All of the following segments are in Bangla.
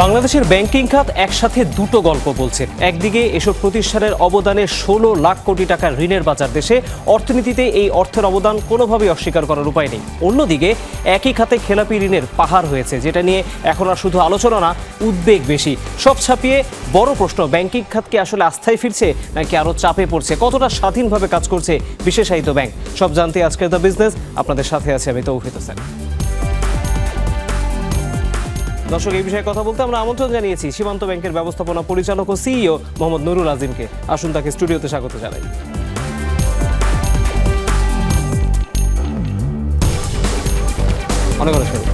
বাংলাদেশের ব্যাংকিং খাত একসাথে দুটো গল্প বলছে। একদিকে এসব প্রতিষ্ঠানের অবদানে 16 লাখ কোটি টাকার ঋণের বাজার দেশে, অর্থনীতিতে এই অর্থের অবদান কোনোভাবেই অস্বীকার করার উপায় নেই। অন্যদিকে একই খাতে খেলাপি ঋণের পাহাড় হয়েছে, যেটা নিয়ে এখন আর শুধু আলোচনা না, উদ্বেগ বেশি। সব ছাপিয়ে বড় প্রশ্ন, ব্যাংকিং খাত কি আসলে আস্থায় ফিরছে নাকি আরও চাপে পড়ছে? কতটা স্বাধীনভাবে কাজ করছে বিশেষায়িত ব্যাংক? সব জানতে আজকের দ্য বিজনেস, আপনাদের সাথে আছে আমি তৌহিদ হোসেন। দর্শক, এই বিষয়ে কথা বলতে আমরা আমন্ত্রণ জানিয়েছি সীমান্ত ব্যাংকের ব্যবস্থাপনা পরিচালক ও সিইও মোহাম্মদ নুরুল আজিমকে। আসুন তাকে স্টুডিওতে স্বাগত জানাই। অনেক অনেক স্বাগত।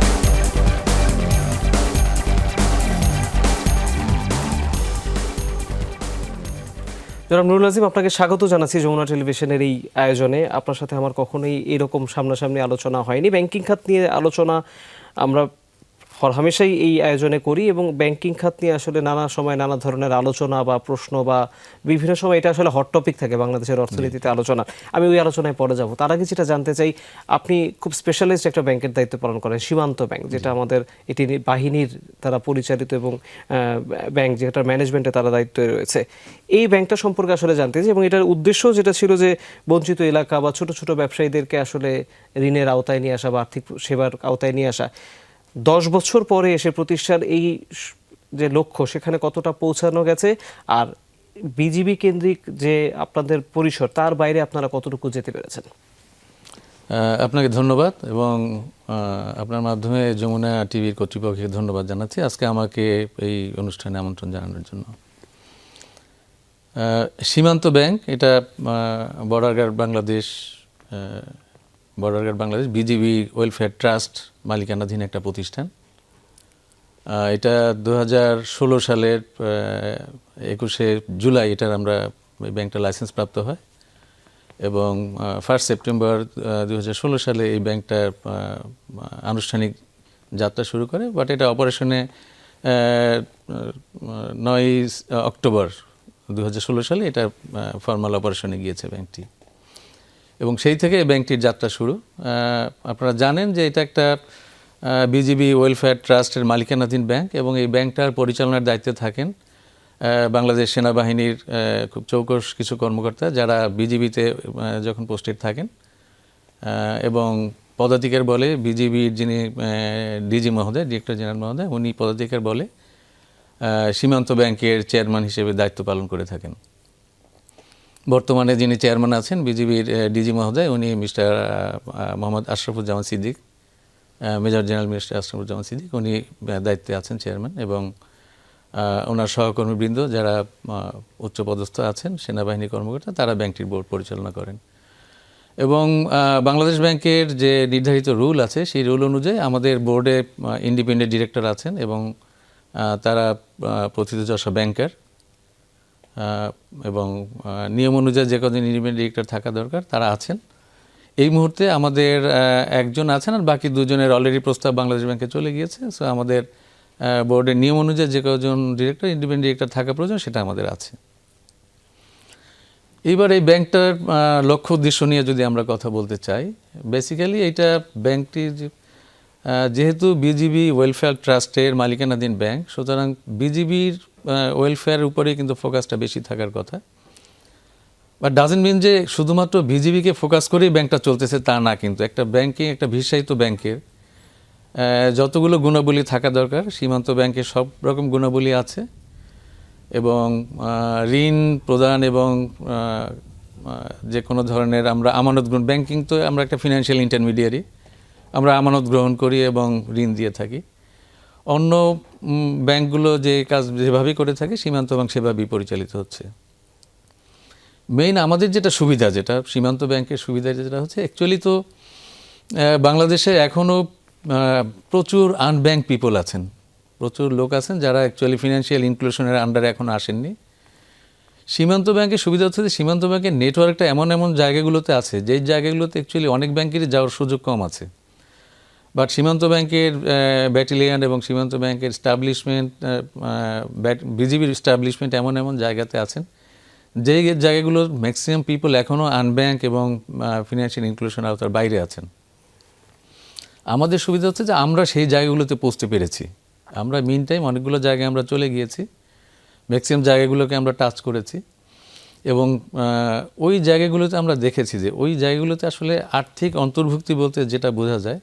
জনাব নুরুল আজিম, আপনাকে স্বাগত জানাচ্ছি যমুনা টেলিভিশনের এই আয়োজনে। আপনার সাথে আমার কখনোই এরকম সামনাসামনি আলোচনা হয়নি। ব্যাংকিং খাত নিয়ে আলোচনা আমরা হামেশাই এই আয়োজনে করি এবং ব্যাংকিং খাত নিয়ে আসলে নানা সময় নানা ধরনের আলোচনা বা প্রশ্ন বা বিভিন্ন সময় এটা আসলে হট টপিক থাকে বাংলাদেশের অর্থনীতিতে আলোচনা। আমি ওই আলোচনায় পরে যাব। তার আগে যেটা জানতে চাই, আপনি খুব স্পেশালিস্ট একটা ব্যাংকের দায়িত্ব পালন করেন, সীমান্ত ব্যাংক, যেটা আমাদের এটি বাহিনীর দ্বারা পরিচালিত এবং ব্যাংক যেটা ম্যানেজমেন্টে তারা দায়িত্বে রয়েছে। এই ব্যাংকটা সম্পর্কে আসলে জানতে চাই এবং এটার উদ্দেশ্য যেটা ছিল যে বঞ্চিত এলাকা বা ছোট ছোট ব্যবসায়ীদেরকে আসলে ঋণের আওতায় নিয়ে আসা বা আর্থিক সেবার আওতায় নিয়ে আসা। 10 বছর পরে এসে প্রতিষ্ঠার এই যে লক্ষ্য, সেখানে কতটা পৌঁছানো গেছে, আর বিজিবি কেন্দ্রিক যে আপনাদের পরিসর, তার বাইরে আপনারা কতটুকু যেতে পেরেছেন? আপনাকে ধন্যবাদ এবং আপনার মাধ্যমে যমুনা টিভির কর্তৃপক্ষকে ধন্যবাদ জানাচ্ছি আজকে আমাকে এই অনুষ্ঠানে আমন্ত্রণ জানানোর জন্য। সীমান্ত ব্যাংক, এটা border guard Bangladesh BGB welfare trust মালিকানাধীন একটা প্রতিষ্ঠান। এটা 2016 সালের 21শে জুলাই এটার আমরা ব্যাংকটা লাইসেন্স প্রাপ্ত হয় এবং 1 সেপ্টেম্বর 2016 সালে এই ব্যাংকটার আনুষ্ঠানিক যাত্রা শুরু করে। বাট এটা অপারেশনে 9 অক্টোবর 2016 সালে এটা ফর্মাল অপারেশনে গিয়েছে ব্যাংকটি এবং সেই থেকে ব্যাংকটির যাত্রা শুরু। আপনারা জানেন যে এটা একটা বিজিবি ওয়েলফেয়ার ট্রাস্টের মালিকানাধীন ব্যাংক এবং এই ব্যাংকটার পরিচালনার দায়িত্বে থাকেন বাংলাদেশ সেনাবাহিনীর খুব চৌকস কিছু কর্মকর্তা, যারা বিজিবিতে যখন পোস্টেড থাকেন এবং পদাধিকার বলে বিজিবির যিনি ডিজি মহোদয়, ডিরেক্টর জেনারেল মহোদয়, উনি পদাধিকার বলে সীমান্ত ব্যাংকের চেয়ারম্যান হিসেবে দায়িত্ব পালন করে থাকেন। বর্তমানে যিনি চেয়ারম্যান আছেন বিজিবির ডিজি মহোদয়, উনি mister Mohammad Ashrafuzzaman Siddique, major general mister Ashrafuzzaman Siddique, উনি দায়িত্বে আছেন চেয়ারম্যান এবং ওনার সহকর্মীবৃন্দ যারা উচ্চপদস্থ আছেন সেনাবাহিনী কর্মকর্তা, তারা ব্যাংকটির বোর্ড পরিচালনা করেন। এবং বাংলাদেশ ব্যাংকের যে নির্ধারিত রুল আছে সেই রুল অনুযায়ী আমাদের বোর্ডে ইন্ডিপেন্ডেন্ট ডিরেক্টর আছেন এবং তারা প্রথিতযশা ব্যাংকার এবং নিয়ম অনুযায়ী যে কদিন ইন্ডিপেন্ডেন্ট ডিরেক্টর থাকা দরকার তারা আছেন। এই মুহূর্তে আমাদের একজন আছেন আর বাকি দুজনের অলরেডি প্রস্তাব বাংলাদেশ ব্যাংকে চলে গিয়েছে। সো আমাদের বোর্ডের নিয়ম অনুযায়ী যে কজন ডিরেক্টর ইন্ডিপেন্ডেন্ট ডিরেক্টর থাকা প্রয়োজন সেটা আমাদের আছে। এইবার এই ব্যাংকটার লক্ষ্য উদ্দেশ্য নিয়ে যদি আমরা কথা বলতে চাই, বেসিক্যালি এইটা ব্যাংকটি যেহেতু বিজিবি ওয়েলফেয়ার ট্রাস্টের মালিকানাধীন ব্যাংক, সুতরাং বিজিবির ওয়েলফেয়ারের উপরেই কিন্তু ফোকাসটা বেশি থাকার কথা। বাট ডাজেন্ট মিন যে শুধুমাত্র বিজিবিকে ফোকাস করেই ব্যাংকটা চলতেছে তা না, কিন্তু একটা ব্যাংকিং, একটা বিশেষায়িত ব্যাংকের যতগুলো গুণাবলী থাকা দরকার সীমান্ত ব্যাংকের সব রকম গুণাবলী আছে এবং ঋণ প্রদান এবং যে কোনো ধরনের আমরা আমানত গ্রহণ, ব্যাংকিং তো আমরা একটা ফিনান্সিয়াল ইন্টারমিডিয়ারি, আমরা আমানত গ্রহণ করি এবং ঋণ দিয়ে থাকি। অন্য ব্যাংকগুলো যে কাজ যেভাবেই করে থাকে সীমান্ত ব্যাংক সেভাবেই পরিচালিত হচ্ছে। মেইন আমাদের যেটা সুবিধা, যেটা সীমান্ত ব্যাংকের সুবিধা যেটা হচ্ছে, অ্যাকচুয়ালি তো বাংলাদেশে এখনও প্রচুর আনব্যাংক পিপল আছেন, প্রচুর লোক আছেন যারা অ্যাকচুয়ালি ফিনান্সিয়াল ইনক্লুশনের আন্ডারে এখনও আসেননি। সীমান্ত ব্যাংকের সুবিধা হচ্ছে যে সীমান্ত ব্যাংকের নেটওয়ার্কটা এমন এমন জায়গাগুলোতে আছে যেই জায়গাগুলোতে অ্যাকচুয়ালি অনেক ব্যাংকেরই যাওয়ার সুযোগ কম আছে। বাট সীমান্ত ব্যাংকের ব্যাটালিয়ান এবং সীমান্ত ব্যাংকের এস্টাবলিশমেন্ট, বিজিবির এস্টাবলিশমেন্ট এমন এমন জায়গাতে আছেন যেই জায়গাগুলো ম্যাক্সিমাম পিপল এখনও আনব্যাংক এবং ফিনান্সিয়াল ইনক্লুশন আওতার বাইরে আছেন। আমাদের সুবিধা হচ্ছে যে আমরা সেই জায়গাগুলোতে পৌঁছতে পেরেছি আমরা মিন টাইম অনেকগুলো জায়গায় আমরা চলে গিয়েছি, ম্যাক্সিমাম জায়গাগুলোকে আমরা টাচ করেছি এবং ওই জায়গাগুলোতে আমরা দেখেছি যে ওই জায়গাগুলোতে আসলে আর্থিক অন্তর্ভুক্তি বলতে যেটা বোঝা যায়,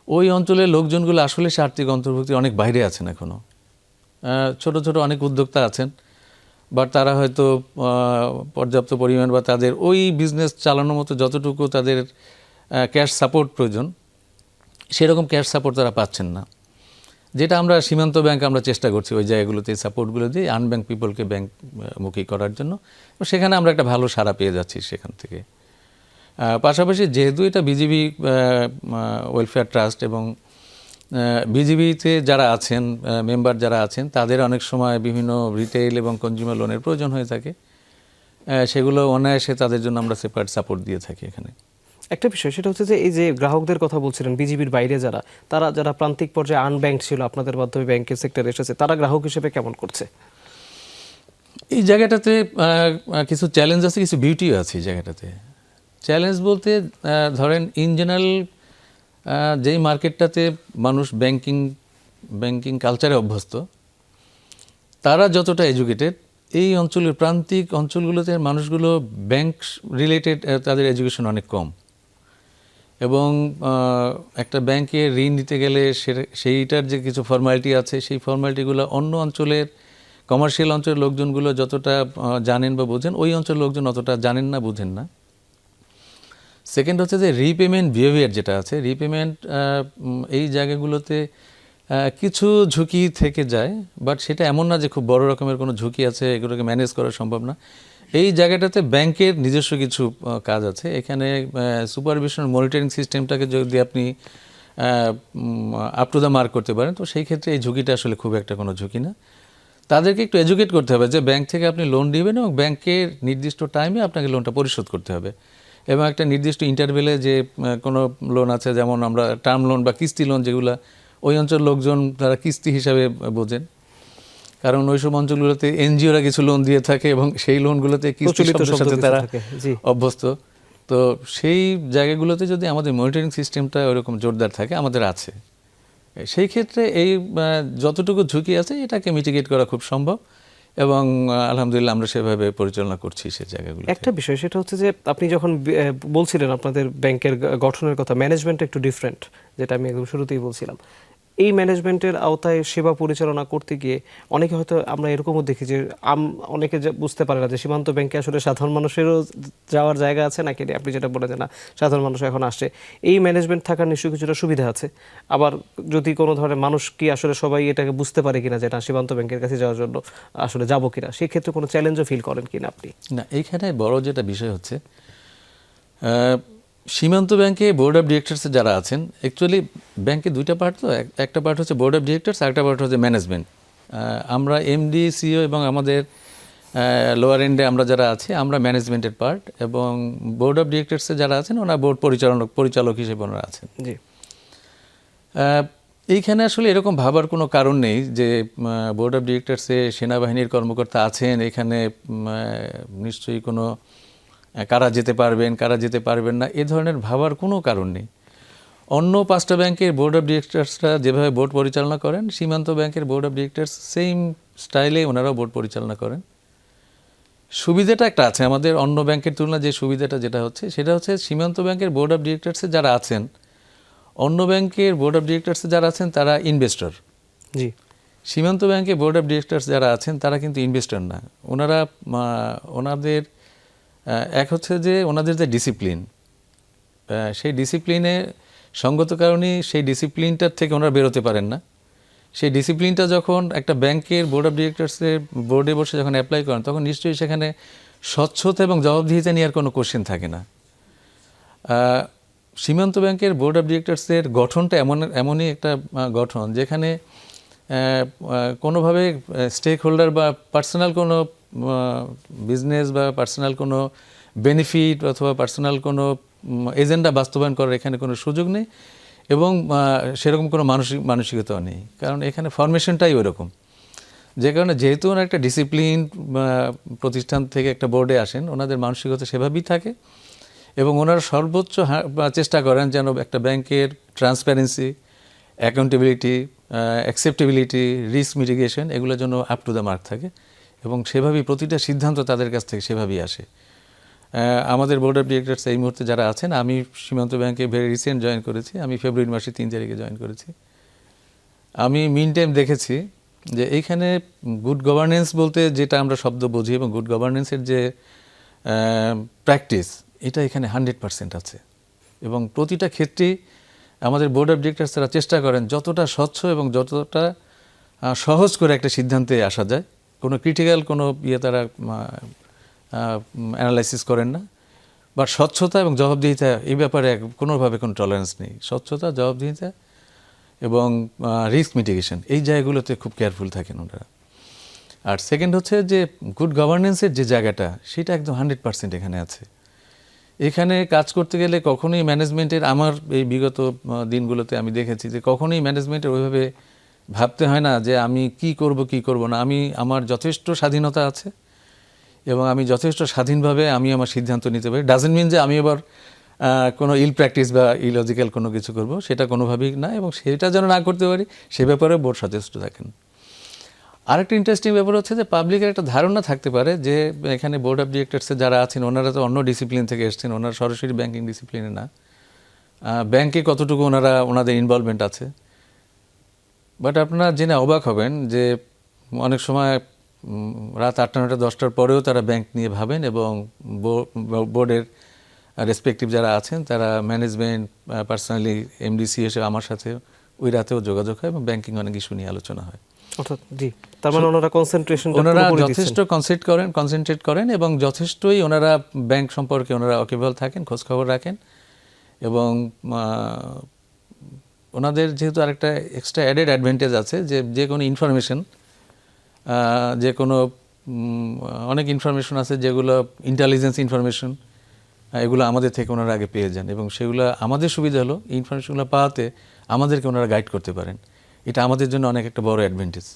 ওই অঞ্চলের লোকজনগুলো আসলে সে আর্থিক অন্তর্ভুক্তি অনেক বাইরে আছেন এখনও। ছোট ছোট অনেক উদ্যোক্তা আছেন, বাট তারা হয়তো পর্যাপ্ত পরিমাণ বা তাদের ওই বিজনেস চালানোর মতো যতটুকু তাদের ক্যাশ সাপোর্ট প্রয়োজন সেরকম ক্যাশ সাপোর্ট তারা পাচ্ছেন না, যেটা আমরা সীমান্ত ব্যাংক আমরা চেষ্টা করছি ওই জায়গাগুলোতে এই সাপোর্টগুলো দিয়ে আনব্যাংক পিপলকে ব্যাংকমুখী করার জন্য। সেখানে আমরা একটা ভালো সাড়া পেয়ে যাচ্ছি সেখান থেকে। পাশাপাশি যেহেতু এটা বিজিবি ওয়েলফেয়ার ট্রাস্ট এবং বিজিবিতে যারা আছেন মেম্বার যারা আছেন তাদের অনেক সময় বিভিন্ন রিটেইল এবং কনজিউমার লোনের প্রয়োজন হয়ে থাকে, সেগুলো অনায়াসে তাদের জন্য আমরা সেপারেট সাপোর্ট দিয়ে থাকি এখানে। একটা বিষয় সেটা হচ্ছে যে এই যে গ্রাহকদের কথা বলছিলেন বিজিবির বাইরে যারা প্রান্তিক পর্যায়ে আনব্যাংক ছিল আপনাদের মাধ্যমে ব্যাংকের সেক্টরে এসেছে, তারা গ্রাহক হিসেবে কেমন করছে? এই জায়গাটাতে কিছু চ্যালেঞ্জ আছে, কিছু বিউটিও আছে এই জায়গাটাতে। চ্যালেঞ্জ বলতে ধরেন ইন জেনারেল যেই মার্কেটটাতে মানুষ ব্যাংকিং কালচারে অভ্যস্ত, তারা যতটা এডুকেটেড, এই অঞ্চলের প্রান্তিক অঞ্চলগুলোতে মানুষগুলো ব্যাংক রিলেটেড তাদের এডুকেশন অনেক কম এবং একটা ব্যাংকে ঋণ নিতে গেলে সেইটার যে কিছু ফর্মালিটি আছে সেই ফর্মালিটিগুলো অন্য অঞ্চলের কমার্শিয়াল অঞ্চলের লোকজনগুলো যতটা জানেন বা বোঝেন, ওই অঞ্চলের লোকজন অতটা জানেন না, বোঝেন না। সেকেন্ড হচ্ছে যে রিপেমেন্ট বিহেভিয়ার যেটা আছে, রিপেমেন্ট এই জায়গাগুলোতে কিছু ঝুঁকি থেকে যায়, বাট সেটা এমন না যে খুব বড় রকমের কোনো ঝুঁকি আছে, এগুলোকে ম্যানেজ করা সম্ভব না। এই জায়গাটাতে ব্যাংকের নিজস্ব কিছু কাজ আছে। এখানে সুপারভিশন মনিটরিং সিস্টেমটাকে যদি আপনি আপ টু দ্য মার্ক করতে পারেন, তো সেই ক্ষেত্রে এই ঝুঁকিটা আসলে খুব একটা কোনো ঝুঁকি না। তাদেরকে একটু এডুকেট করতে হবে যে ব্যাংক থেকে আপনি লোন দিবেন এবং ব্যাংকের নির্দিষ্ট টাইমে আপনাকে লোনটা পরিশোধ করতে হবে এবং একটা নির্দিষ্ট ইন্টারভেলে যে কোনো লোন আছে, যেমন আমরা টার্ম লোন বা কিস্তি লোন, যেগুলো ওই অঞ্চলের লোকজন তারা কিস্তি হিসাবে বোঝেন, কারণ ওই সব অঞ্চলগুলোতে এনজিওরা কিছু লোন দিয়ে থাকে এবং সেই লোনগুলোতে কিস্তি শব্দের সাথে তারা অভ্যস্ত। তো সেই জায়গাগুলোতে যদি আমাদের মনিটরিং সিস্টেমটা ওইরকম জোরদার থাকে, আমাদের আছে, সেই ক্ষেত্রে এই যতটুকু ঝুঁকি আছে এটাকে মিটিগেট করা খুব সম্ভব এবং আলহামদুলিল্লাহ আমরা সেভাবে পরিচালনা করছি সেই জায়গাগুলো। একটা বিষয় সেটা হচ্ছে যে আপনি যখন বলছিলেন আপনাদের ব্যাংকের গঠনের কথা, ম্যানেজমেন্ট একটু ডিফারেন্ট, যেটা আমি একদম শুরুতেই বলছিলাম। এই ম্যানেজমেন্টের আওতায় সেবা পরিচালনা করতে গিয়ে অনেকে হয়তো আমরা এরকমও দেখি যে অনেকে বুঝতে পারে না যে সীমান্ত ব্যাংকে আসলে সাধারণ মানুষেরও যাওয়ার জায়গা আছে নাকি। আপনি যেটা বলেন যে না, সাধারণ মানুষ এখন আসছে, এই ম্যানেজমেন্ট থাকার নিশ্চয়ই কিছুটা সুবিধা আছে। আবার যদি কোনো ধরনের মানুষ কি আসলে সবাই এটাকে বুঝতে পারে কিনা যে না, সীমান্ত ব্যাংকের কাছে যাওয়ার জন্য আসলে যাবো কিনা, সেই ক্ষেত্রে কোনো চ্যালেঞ্জও ফিল করেন কিনা আপনি? না, এইখানে বড় যেটা বিষয় হচ্ছে সীমান্ত ব্যাংকে বোর্ড অফ ডিরেক্টরসে যারা আছেন, অ্যাকচুয়ালি ব্যাংকে দুইটা পার্ট, তো একটা পার্ট হচ্ছে বোর্ড অফ ডিরেক্টরস, আরেকটা পার্ট হচ্ছে ম্যানেজমেন্ট। আমরা এমডি, সিও এবং আমাদের লোয়ার এন্ডে আমরা যারা আছি আমরা ম্যানেজমেন্টের পার্ট, এবং বোর্ড অফ ডিরেক্টরসে যারা আছেন ওনারা বোর্ড পরিচালক হিসেবে ওনারা আছেন। জি, এইখানে আসলে এরকম ভাবার কোনো কারণ নেই যে বোর্ড অফ ডিরেক্টরসে সেনাবাহিনীর কর্মকর্তা আছেন, এখানে নিশ্চয়ই কোনো কারা যেতে পারবেন কারা যেতে পারবেন না, এ ধরনের ভাবার কোনো কারণ নেই। অন্য 5টা ব্যাংকের বোর্ড অফ ডিরেক্টরসরা যেভাবে বোর্ড পরিচালনা করেন, সীমান্ত ব্যাংকের বোর্ড অফ ডিরেক্টরস সেম স্টাইলে ওনারাও বোর্ড পরিচালনা করেন। সুবিধাটা একটা আছে আমাদের অন্য ব্যাংকের তুলনায়, যে সুবিধাটা যেটা হচ্ছে সেটা হচ্ছে সীমান্ত ব্যাংকের বোর্ড অফ ডিরেক্টরসে যারা আছেন, অন্য ব্যাংকের বোর্ড অফ ডিরেক্টরসে যারা আছেন তারা ইনভেস্টর। জি, সীমান্ত ব্যাংকে বোর্ড অফ ডিরেক্টরস যারা আছেন তারা কিন্তু ইনভেস্টর না। ওনারা ওনাদের এক হচ্ছে যে ওনাদের যে ডিসিপ্লিন, সেই ডিসিপ্লিনে সঙ্গত কারণেই সেই ডিসিপ্লিনটার থেকে ওনারা বেরোতে পারেন না। সেই ডিসিপ্লিনটা যখন একটা ব্যাংকের বোর্ড অফ ডিরেক্টরসের বোর্ডে বসে যখন অ্যাপ্লাই করেন, তখন নিশ্চয়ই সেখানে স্বচ্ছতা এবং জবাবদিহিতা নিয়ে আর কোনো কোশ্চেন থাকে না। সীমান্ত ব্যাংকের বোর্ড অফ ডিরেক্টরসের গঠনটা এমনই একটা গঠন যেখানে কোনোভাবে স্টেক হোল্ডার বা পার্সোনাল কোনো বিজনেস বা পার্সোনাল কোনো বেনিফিট অথবা পার্সোনাল কোনো এজেন্ডা বাস্তবায়ন করার এখানে কোনো সুযোগ নেই এবং সেরকম কোনো মানসিকতাও নেই, কারণ এখানে ফরমেশনটাই ওইরকম। যে কারণে যেহেতু ওনারা একটা ডিসিপ্লিন প্রতিষ্ঠান থেকে একটা বোর্ডে আসেন, ওনাদের মানসিকতা সেভাবেই থাকে এবং ওনারা সর্বোচ্চ চেষ্টা করেন যেন একটা ব্যাংকের transparency, accountability acceptability, risk mitigation, এগুলোর জন্য আপ টু দ্য মার্ক থাকে এবং সেভাবেই প্রতিটা সিদ্ধান্ত তাদের কাছ থেকে সেভাবেই আসে। আমাদের বোর্ড অফ ডিরেক্টরস এই মুহূর্তে যারা আছেন, আমি সীমান্ত ব্যাংকে ভেরি রিসেন্ট জয়েন করেছি, আমি ফেব্রুয়ারি মাসে 3 তারিখে জয়েন করেছি। আমি মিন টাইম দেখেছি যে এইখানে গুড গভর্নেন্স বলতে যেটা আমরা শব্দ বুঝি এবং গুড গভর্নেন্সের যে প্র্যাকটিস, এটা এখানে 100% আছে এবং প্রতিটা ক্ষেত্রেই আমাদের বোর্ড অফ ডিরেক্টরস তারা চেষ্টা করেন যতটা স্বচ্ছ এবং যতটা সহজ করে একটা সিদ্ধান্তে আসা যায়। কোনো ক্রিটিক্যাল কোনো তারা অ্যানালাইসিস করেন না, বাট স্বচ্ছতা এবং জবাবদিহিতা এই ব্যাপারে কোনোভাবে কোনো টলারেন্স নেই। স্বচ্ছতা, জবাবদিহিতা এবং রিস্ক মিটিগেশন, এই জায়গাগুলোতে খুব কেয়ারফুল থাকেন ওনারা। আর সেকেন্ড হচ্ছে যে গুড গভর্নেন্সের যে জায়গাটা, সেটা একদম 100% এখানে আছে। এখানে কাজ করতে গেলে কখনোই ম্যানেজমেন্টের, আমার এই বিগত দিনগুলোতে আমি দেখেছি যে কখনোই ম্যানেজমেন্টের ওইভাবে ভাবতে হয় না যে আমি কি করব না। আমার যথেষ্ট স্বাধীনতা আছে এবং আমি যথেষ্ট স্বাধীনভাবে আমি আমার সিদ্ধান্ত নিতে পারি। ডাজেন্ট মিন যে আমি এবার কোনো ইল প্র্যাকটিস বা ইলজিক্যাল কোনো কিছু করব, সেটা কোনোভাবেই না, এবং সেটা যেন না করতে পারি সে ব্যাপারে বোর্ড সচেষ্ট থাকেন। আরেকটা ইন্টারেস্টিং ব্যাপার হচ্ছে যে পাবলিকের একটা ধারণা থাকতে পারে যে এখানে বোর্ড অফ ডিরেক্টরসে যারা আছেন ওনারা তো অন্য ডিসিপ্লিন থেকে এসেছেন, ওনারা সরাসরি ব্যাংকিং ডিসিপ্লিনে না, ব্যাংকে কতটুকু ওনাদের ইনভলভমেন্ট আছে। বাট আপনারা জেনে অবাক হবেন যে অনেক সময় রাত 8টা 9টা 10টার পরেও তারা ব্যাংক নিয়ে ভাবেন এবং বোর্ডের রেসপেক্টিভ যারা আছেন তারা ম্যানেজমেন্ট, পার্সোনালি এমডিসি এসে আমার সাথে ওই রাতেও যোগাযোগ হয় এবং ব্যাংকিং অনেক ইস্যু নিয়ে আলোচনা হয়। অর্থাৎ জি, তার মানে ওনারা ওনারা যথেষ্ট কনসেন্ট্রেট করেন এবং যথেষ্টই ওনারা ব্যাংক সম্পর্কে ওনারা ওয়াকিবহাল থাকেন, খোঁজখবর রাখেন এবং ওনাদের যেহেতু আরেকটা এক্সট্রা অ্যাডেড অ্যাডভান্টেজ আছে যে কোনো ইনফরমেশন, যে কোনো অনেক ইনফরমেশন আছে যেগুলো ইন্টেলিজেন্স ইনফরমেশন, এগুলো আমাদের থেকে ওনারা আগে পেয়ে যান এবং সেগুলো আমাদের সুবিধা হলো এই ইনফরমেশনগুলো পাওয়াতে আমাদেরকে ওনারা গাইড করতে পারেন। এটা আমাদের জন্য অনেক একটা বড় অ্যাডভান্টেজ।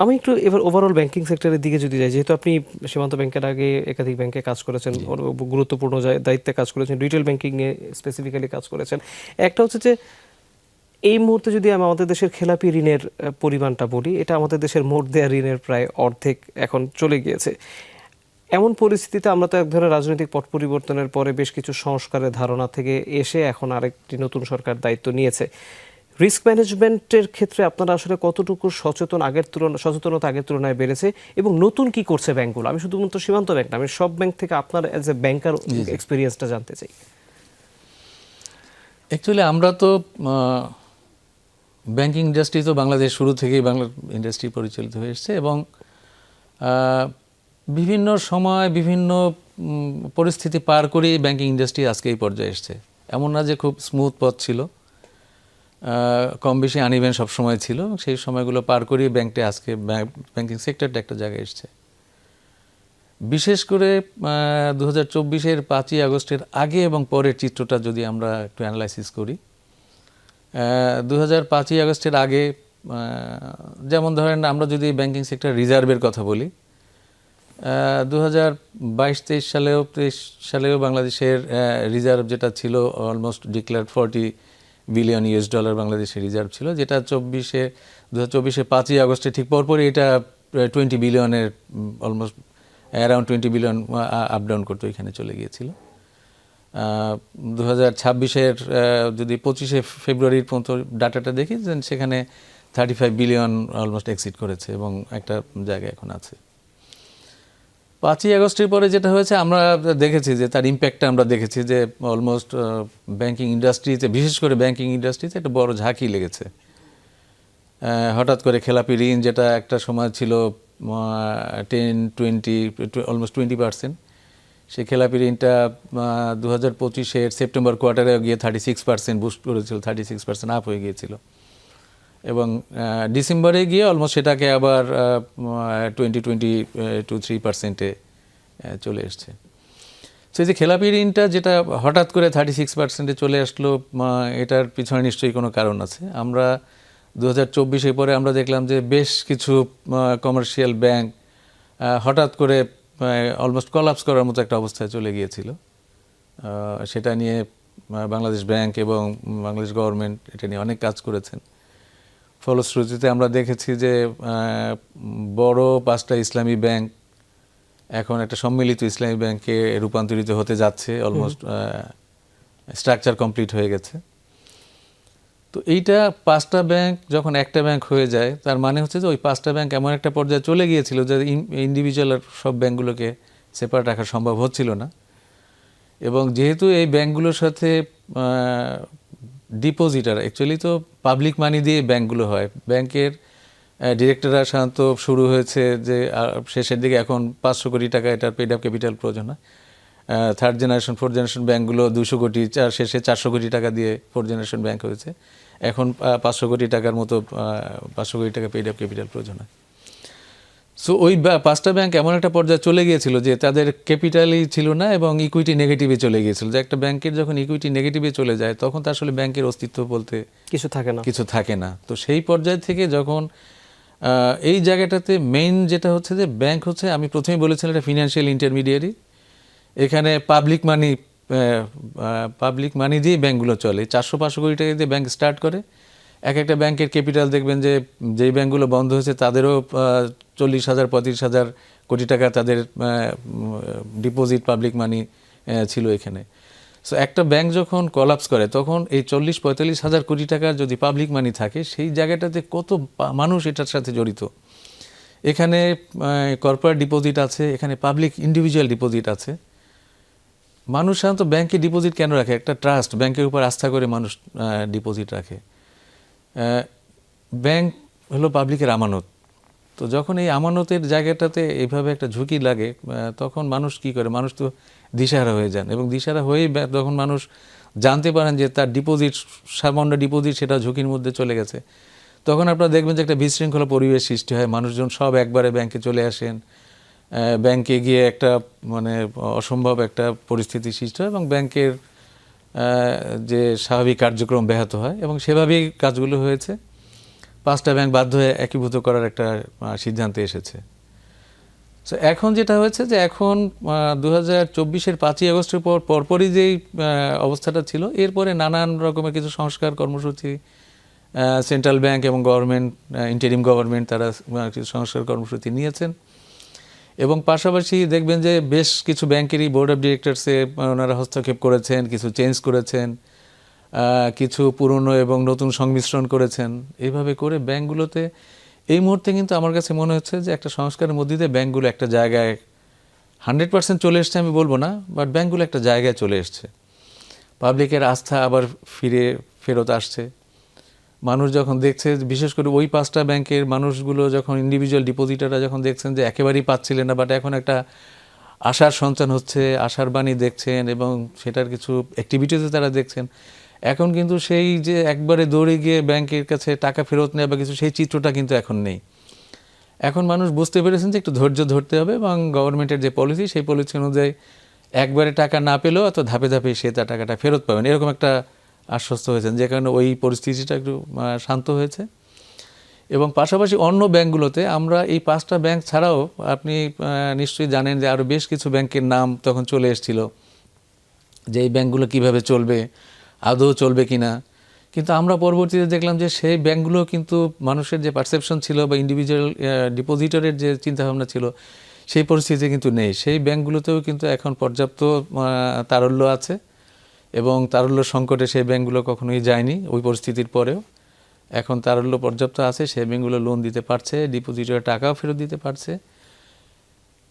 আমি একটু এবার ওভারঅল ব্যাংকিং সেক্টরের দিকে যদি যাই, যেহেতু আপনি সীমান্ত ব্যাংকের আগে একাধিক ব্যাংকে কাজ করেছেন, গুরুত্বপূর্ণ দায়িত্বে কাজ করেছেন, রিটেল ব্যাংকিং নিয়ে স্পেসিফিক্যালি কাজ করেছেন। একটা হচ্ছে যে এই মুহূর্তে যদি আমি আমাদের দেশের খেলাপি ঋণের পরিমাণটা বলি, এটা আমাদের দেশের মোট দেয়া ঋণের প্রায় অর্ধেক এখন চলে গিয়েছে। এমন পরিস্থিতিতে আমরা তো এক ধরনের রাজনৈতিক পট পরিবর্তনের পরে বেশ কিছু সংস্কারের ধারণা থেকে এসে এখন আরেকটি নতুন সরকার দায়িত্ব নিয়েছে। রিস্ক ম্যানেজমেন্টের ক্ষেত্রে আপনারা আসলে কতটুকু সচেতনতা আগের তুলনায় বেড়েছে এবং নতুন কি করছে ব্যাংকগুলো? আমি শুধুমাত্র সীমান্ত ব্যাংক না, আমি সব ব্যাংক থেকে আপনার অ্যাজ এ ব্যাংকার এক্সপিরিয়েন্সটা জানতে চাই। অ্যাকচুয়ালি আমরা তো ব্যাংকিং ইন্ডাস্ট্রি তো বাংলাদেশ শুরু থেকেই বাংলা ইন্ডাস্ট্রি পরিচালিত হয়ে এসছে এবং বিভিন্ন সময় বিভিন্ন পরিস্থিতি পার করেই ব্যাংকিং ইন্ডাস্ট্রি আজকে এই পর্যায়ে এসছে। এমন না যে খুব স্মুথ পথ ছিল, কম বেশি আনইভেন সবসময় ছিল। সেই সময়গুলো পার করেই ব্যাংকটা আজকে ব্যাংকিং সেক্টরটা একটা জায়গায় এসছে। বিশেষ করে 2024-এর 5ই আগস্টের আগে এবং পরের চিত্রটা যদি আমরা একটু অ্যানালাইসিস করি, 2005-ই আগস্টের আগে যেমন ধরেন আমরা যদি ব্যাংকিং সেক্টর রিজার্ভের কথা বলি, 2022-23 সালেও বাংলাদেশের রিজার্ভ যেটা ছিল অলমোস্ট ডিক্লেয়ার্ড $40 বিলিয়ন বাংলাদেশের রিজার্ভ ছিল, যেটা 2024-এ 5ই আগস্টে ঠিক পরপরই এটা 20 বিলিয়নের almost around 20 billion up down করতে এখানে চলে গিয়েছিল। 2026-এর যদি 25শে ফেব্রুয়ারির পর্যন্ত ডাটাটা দেখি, সেখানে 35 বিলিয়ন অলমোস্ট এক্সিড করেছে এবং একটা জায়গায় এখন আছে। 5ই আগস্টের পরে যেটা হয়েছে আমরা দেখেছি যে তার ইম্প্যাক্টটা আমরা দেখেছি যে অলমোস্ট ব্যাংকিং ইন্ডাস্ট্রিতে, বিশেষ করে ব্যাংকিং ইন্ডাস্ট্রিতে একটা বড় ঝাঁকি লেগেছে। হঠাৎ করে খেলাপি ঋণ যেটা একটা সময় ছিল 10-20 অলমোস্ট 20%, সেই খেলাপি ঋণটা 2025-এর সেপ্টেম্বর কোয়ার্টারে গিয়ে 36% বুস্ট করেছিল, 36% আপ হয়ে গিয়েছিল এবং ডিসেম্বরে গিয়ে অলমোস্ট সেটাকে আবার 20-23%-এ চলে এসছে। সেই যে খেলাপি ঋণটা যেটা হঠাৎ করে 36%-এ চলে আসলো, এটার পিছনে নিশ্চয়ই কোনো কারণ আছে। আমরা 2024-এর পরে আমরা দেখলাম যে বেশ কিছু কমার্শিয়াল ব্যাংক হঠাৎ করে অলমোস্ট কলাপস করার মতো একটা অবস্থায় চলে গিয়েছিল। সেটা নিয়ে বাংলাদেশ ব্যাংক এবং বাংলাদেশ গভর্নমেন্ট এটা নিয়ে অনেক কাজ করেছেন। ফলশ্রুতিতে আমরা দেখেছি যে বড় 5টা ইসলামী ব্যাংক এখন একটা সম্মিলিত ইসলামী ব্যাংকে রূপান্তরিত হতে যাচ্ছে, অলমোস্ট স্ট্রাকচার কমপ্লিট হয়ে গেছে। তো এইটা 5টা ব্যাংক যখন একটা ব্যাংক হয়ে যায়, তার মানে হচ্ছে যে ওই 5টা ব্যাংক এমন একটা পর্যায়ে চলে গিয়েছিল যে ইন্ডিভিজুয়াল সব ব্যাংকগুলোকে সেপারেট রাখা সম্ভব হচ্ছিল না। এবং যেহেতু এই ব্যাংকগুলোর সাথে ডিপোজিটার, অ্যাকচুয়ালি তো পাবলিক মানি দিয়ে ব্যাংকগুলো হয়, ব্যাংকের ডিরেক্টররা সাধারণত শুরু হয়েছে যে শেষের দিকে এখন 500 কোটি টাকা এটার পেড আপ ক্যাপিটাল প্রয়োজন হয়। থার্ড জেনারেশন, ফোর্থ জেনারেশন ব্যাংকগুলো 200 কোটি, শেষে 400 কোটি টাকা দিয়ে ফোর্থ জেনারেশন ব্যাংক হয়েছে। এখন 500 কোটি টাকার মতো 500 কোটি টাকা পেড আপ ক্যাপিটাল প্রয়োজন হয়। সো ওই 5টা ব্যাংক এমন একটা পর্যায়ে চলে গিয়েছিল যে তাদের ক্যাপিটালই ছিল না এবং ইকুইটি নেগেটিভে চলে গিয়েছিল। যে একটা ব্যাংকের যখন ইকুইটি নেগেটিভে চলে যায় তখন তো আসলে ব্যাংকের অস্তিত্ব বলতে কিছু থাকে না। তো সেই পর্যায় থেকে যখন এই জায়গাটাতে মেইন যেটা হচ্ছে যে ব্যাংক হচ্ছে, আমি প্রথমেই বলেছিলাম এটা ফিনান্সিয়াল ইন্টারমিডিয়ারি। এখানে পাবলিক মানি দিয়ে ব্যাংকগুলো চলে। 400-500 কোটি টাকা দিয়ে ব্যাংক স্টার্ট করে। এক একটা ব্যাংকের ক্যাপিটাল দেখবেন যে যেই ব্যাংকগুলো বন্ধ হয়েছে তাদেরও 40,000-35,000 কোটি টাকা তাদের ডিপোজিট পাবলিক মানি ছিল এখানে। সো একটা ব্যাংক যখন কলাপস করে তখন এই 40-45 হাজার কোটি টাকার যদি পাবলিক মানি থাকে, সেই জায়গাটাতে কত মানুষ এটার সাথে জড়িত। এখানে কর্পোরেট ডিপোজিট আছে, এখানে পাবলিক ইন্ডিভিজুয়াল ডিপোজিট আছে। মানুষ সাধারণত ব্যাংকে ডিপোজিট কেন রাখে? একটা ট্রাস্ট, ব্যাংকের উপর আস্থা করে মানুষ ডিপোজিট রাখে। ব্যাংক হলো পাবলিকের আমানত। তো যখন এই আমানতের জায়গাটাতে এইভাবে একটা ঝুঁকি লাগে তখন মানুষ কি করে? মানুষ তো দিশাহারা হয়ে যান, এবং দিশাহারা হয়েই যখন মানুষ জানতে পারেন যে তার ডিপোজিট, সামান্য ডিপোজিট, সেটা ঝুঁকির মধ্যে চলে গেছে, তখন আপনারা দেখবেন যে একটা বিশৃঙ্খলা পরিবেশ সৃষ্টি হয়। মানুষজন সব একবারে ব্যাংকে চলে আসেন, ব্যাংকে গিয়ে একটা মানে অসম্ভব একটা পরিস্থিতি সৃষ্টি হয় এবং ব্যাংকের যে স্বাভাবিক কার্যক্রম ব্যাহত হয়, এবং সেভাবেই কাজগুলো হয়েছে। 5টা ব্যাংক বাধ্য হয়ে একীভূত করার একটা সিদ্ধান্তে এসেছে। সো এখন যেটা হয়েছে যে এখন 2024-এর 5ই আগস্টের পরপরই যেই অবস্থাটা ছিল, এরপরে নানান রকমের কিছু সংস্কার কর্মসূচি সেন্ট্রাল ব্যাংক এবং গভর্নমেন্ট, ইন্টারিম গভর্নমেন্ট, তারা কিছু সংস্কার কর্মসূচি নিয়েছেন। এবং পাশাপাশি দেখবেন যে বেশ কিছু ব্যাংকেরই বোর্ড অফ ডিরেক্টরসে ওনারা হস্তক্ষেপ করেছেন, কিছু চেঞ্জ করেছেন, কিছু পুরনো এবং নতুন সংমিশ্রণ করেছেন। এইভাবে করে ব্যাংকগুলোতে এই মুহূর্তে কিন্তু আমার কাছে মনে হচ্ছে যে একটা সংস্কারের মধ্যে দিয়ে ব্যাংকগুলো একটা জায়গায় 100% চলে এসছে আমি বলবো না, বাট ব্যাংকগুলো একটা জায়গায় চলে এসছে। পাবলিকের আস্থা আবার ফেরত আসছে। মানুষ যখন দেখছে, বিশেষ করে ওই 5টা ব্যাংকের মানুষগুলো যখন, ইন্ডিভিজুয়াল ডিপোজিটাররা যখন দেখছেন যে একেবারেই পাচ্ছিলেন না, বাট এখন একটা আশার সঞ্চার হচ্ছে, আশার বাণী দেখছেন এবং সেটার কিছু অ্যাক্টিভিটিতে তারা দেখছেন, এখন কিন্তু সেই যে একবারে দৌড়ে গিয়ে ব্যাংকের কাছে টাকা ফেরত নেওয়া বা কিছু, সেই চিত্রটা কিন্তু এখন নেই। এখন মানুষ বুঝতে পেরেছেন যে একটু ধৈর্য ধরতে হবে, এবং গভর্নমেন্টের যে পলিসি, সেই পলিসি অনুযায়ী একবারে টাকা না পেলেও অত ধাপে ধাপে সে তার টাকাটা ফেরত পাবেন, এরকম একটা আশ্বস্ত হয়েছেন, যে কারণে ওই পরিস্থিতিটা একটু শান্ত হয়েছে। এবং পাশাপাশি অন্য ব্যাংকগুলোতে আমরা এই 5টা ব্যাংক ছাড়াও আপনি নিশ্চয়ই জানেন যে আরও বেশ কিছু ব্যাংকের নাম তখন চলে এসেছিল, যে এই ব্যাংকগুলো কীভাবে চলবে, আদৌ চলবে কিনা। কিন্তু আমরা পরবর্তীতে দেখলাম যে সেই ব্যাংকগুলো কিন্তু মানুষের যে পারসেপশন ছিল বা ইন্ডিভিজুয়াল ডিপোজিটরের যে চিন্তাভাবনা ছিল, সেই পরিস্থিতি কিন্তু নেই। সেই ব্যাংকগুলোতেও কিন্তু এখন পর্যাপ্ত তারল্য আছে, এবং তারল্য সংকটে সেই ব্যাংকগুলো কখনোই যায়নি ওই পরিস্থিতির পরেও। এখন তারল্য পর্যাপ্ত আছে, সেই ব্যাংকগুলো লোন দিতে পারছে, ডিপোজিটরের টাকাও ফেরত দিতে পারছে।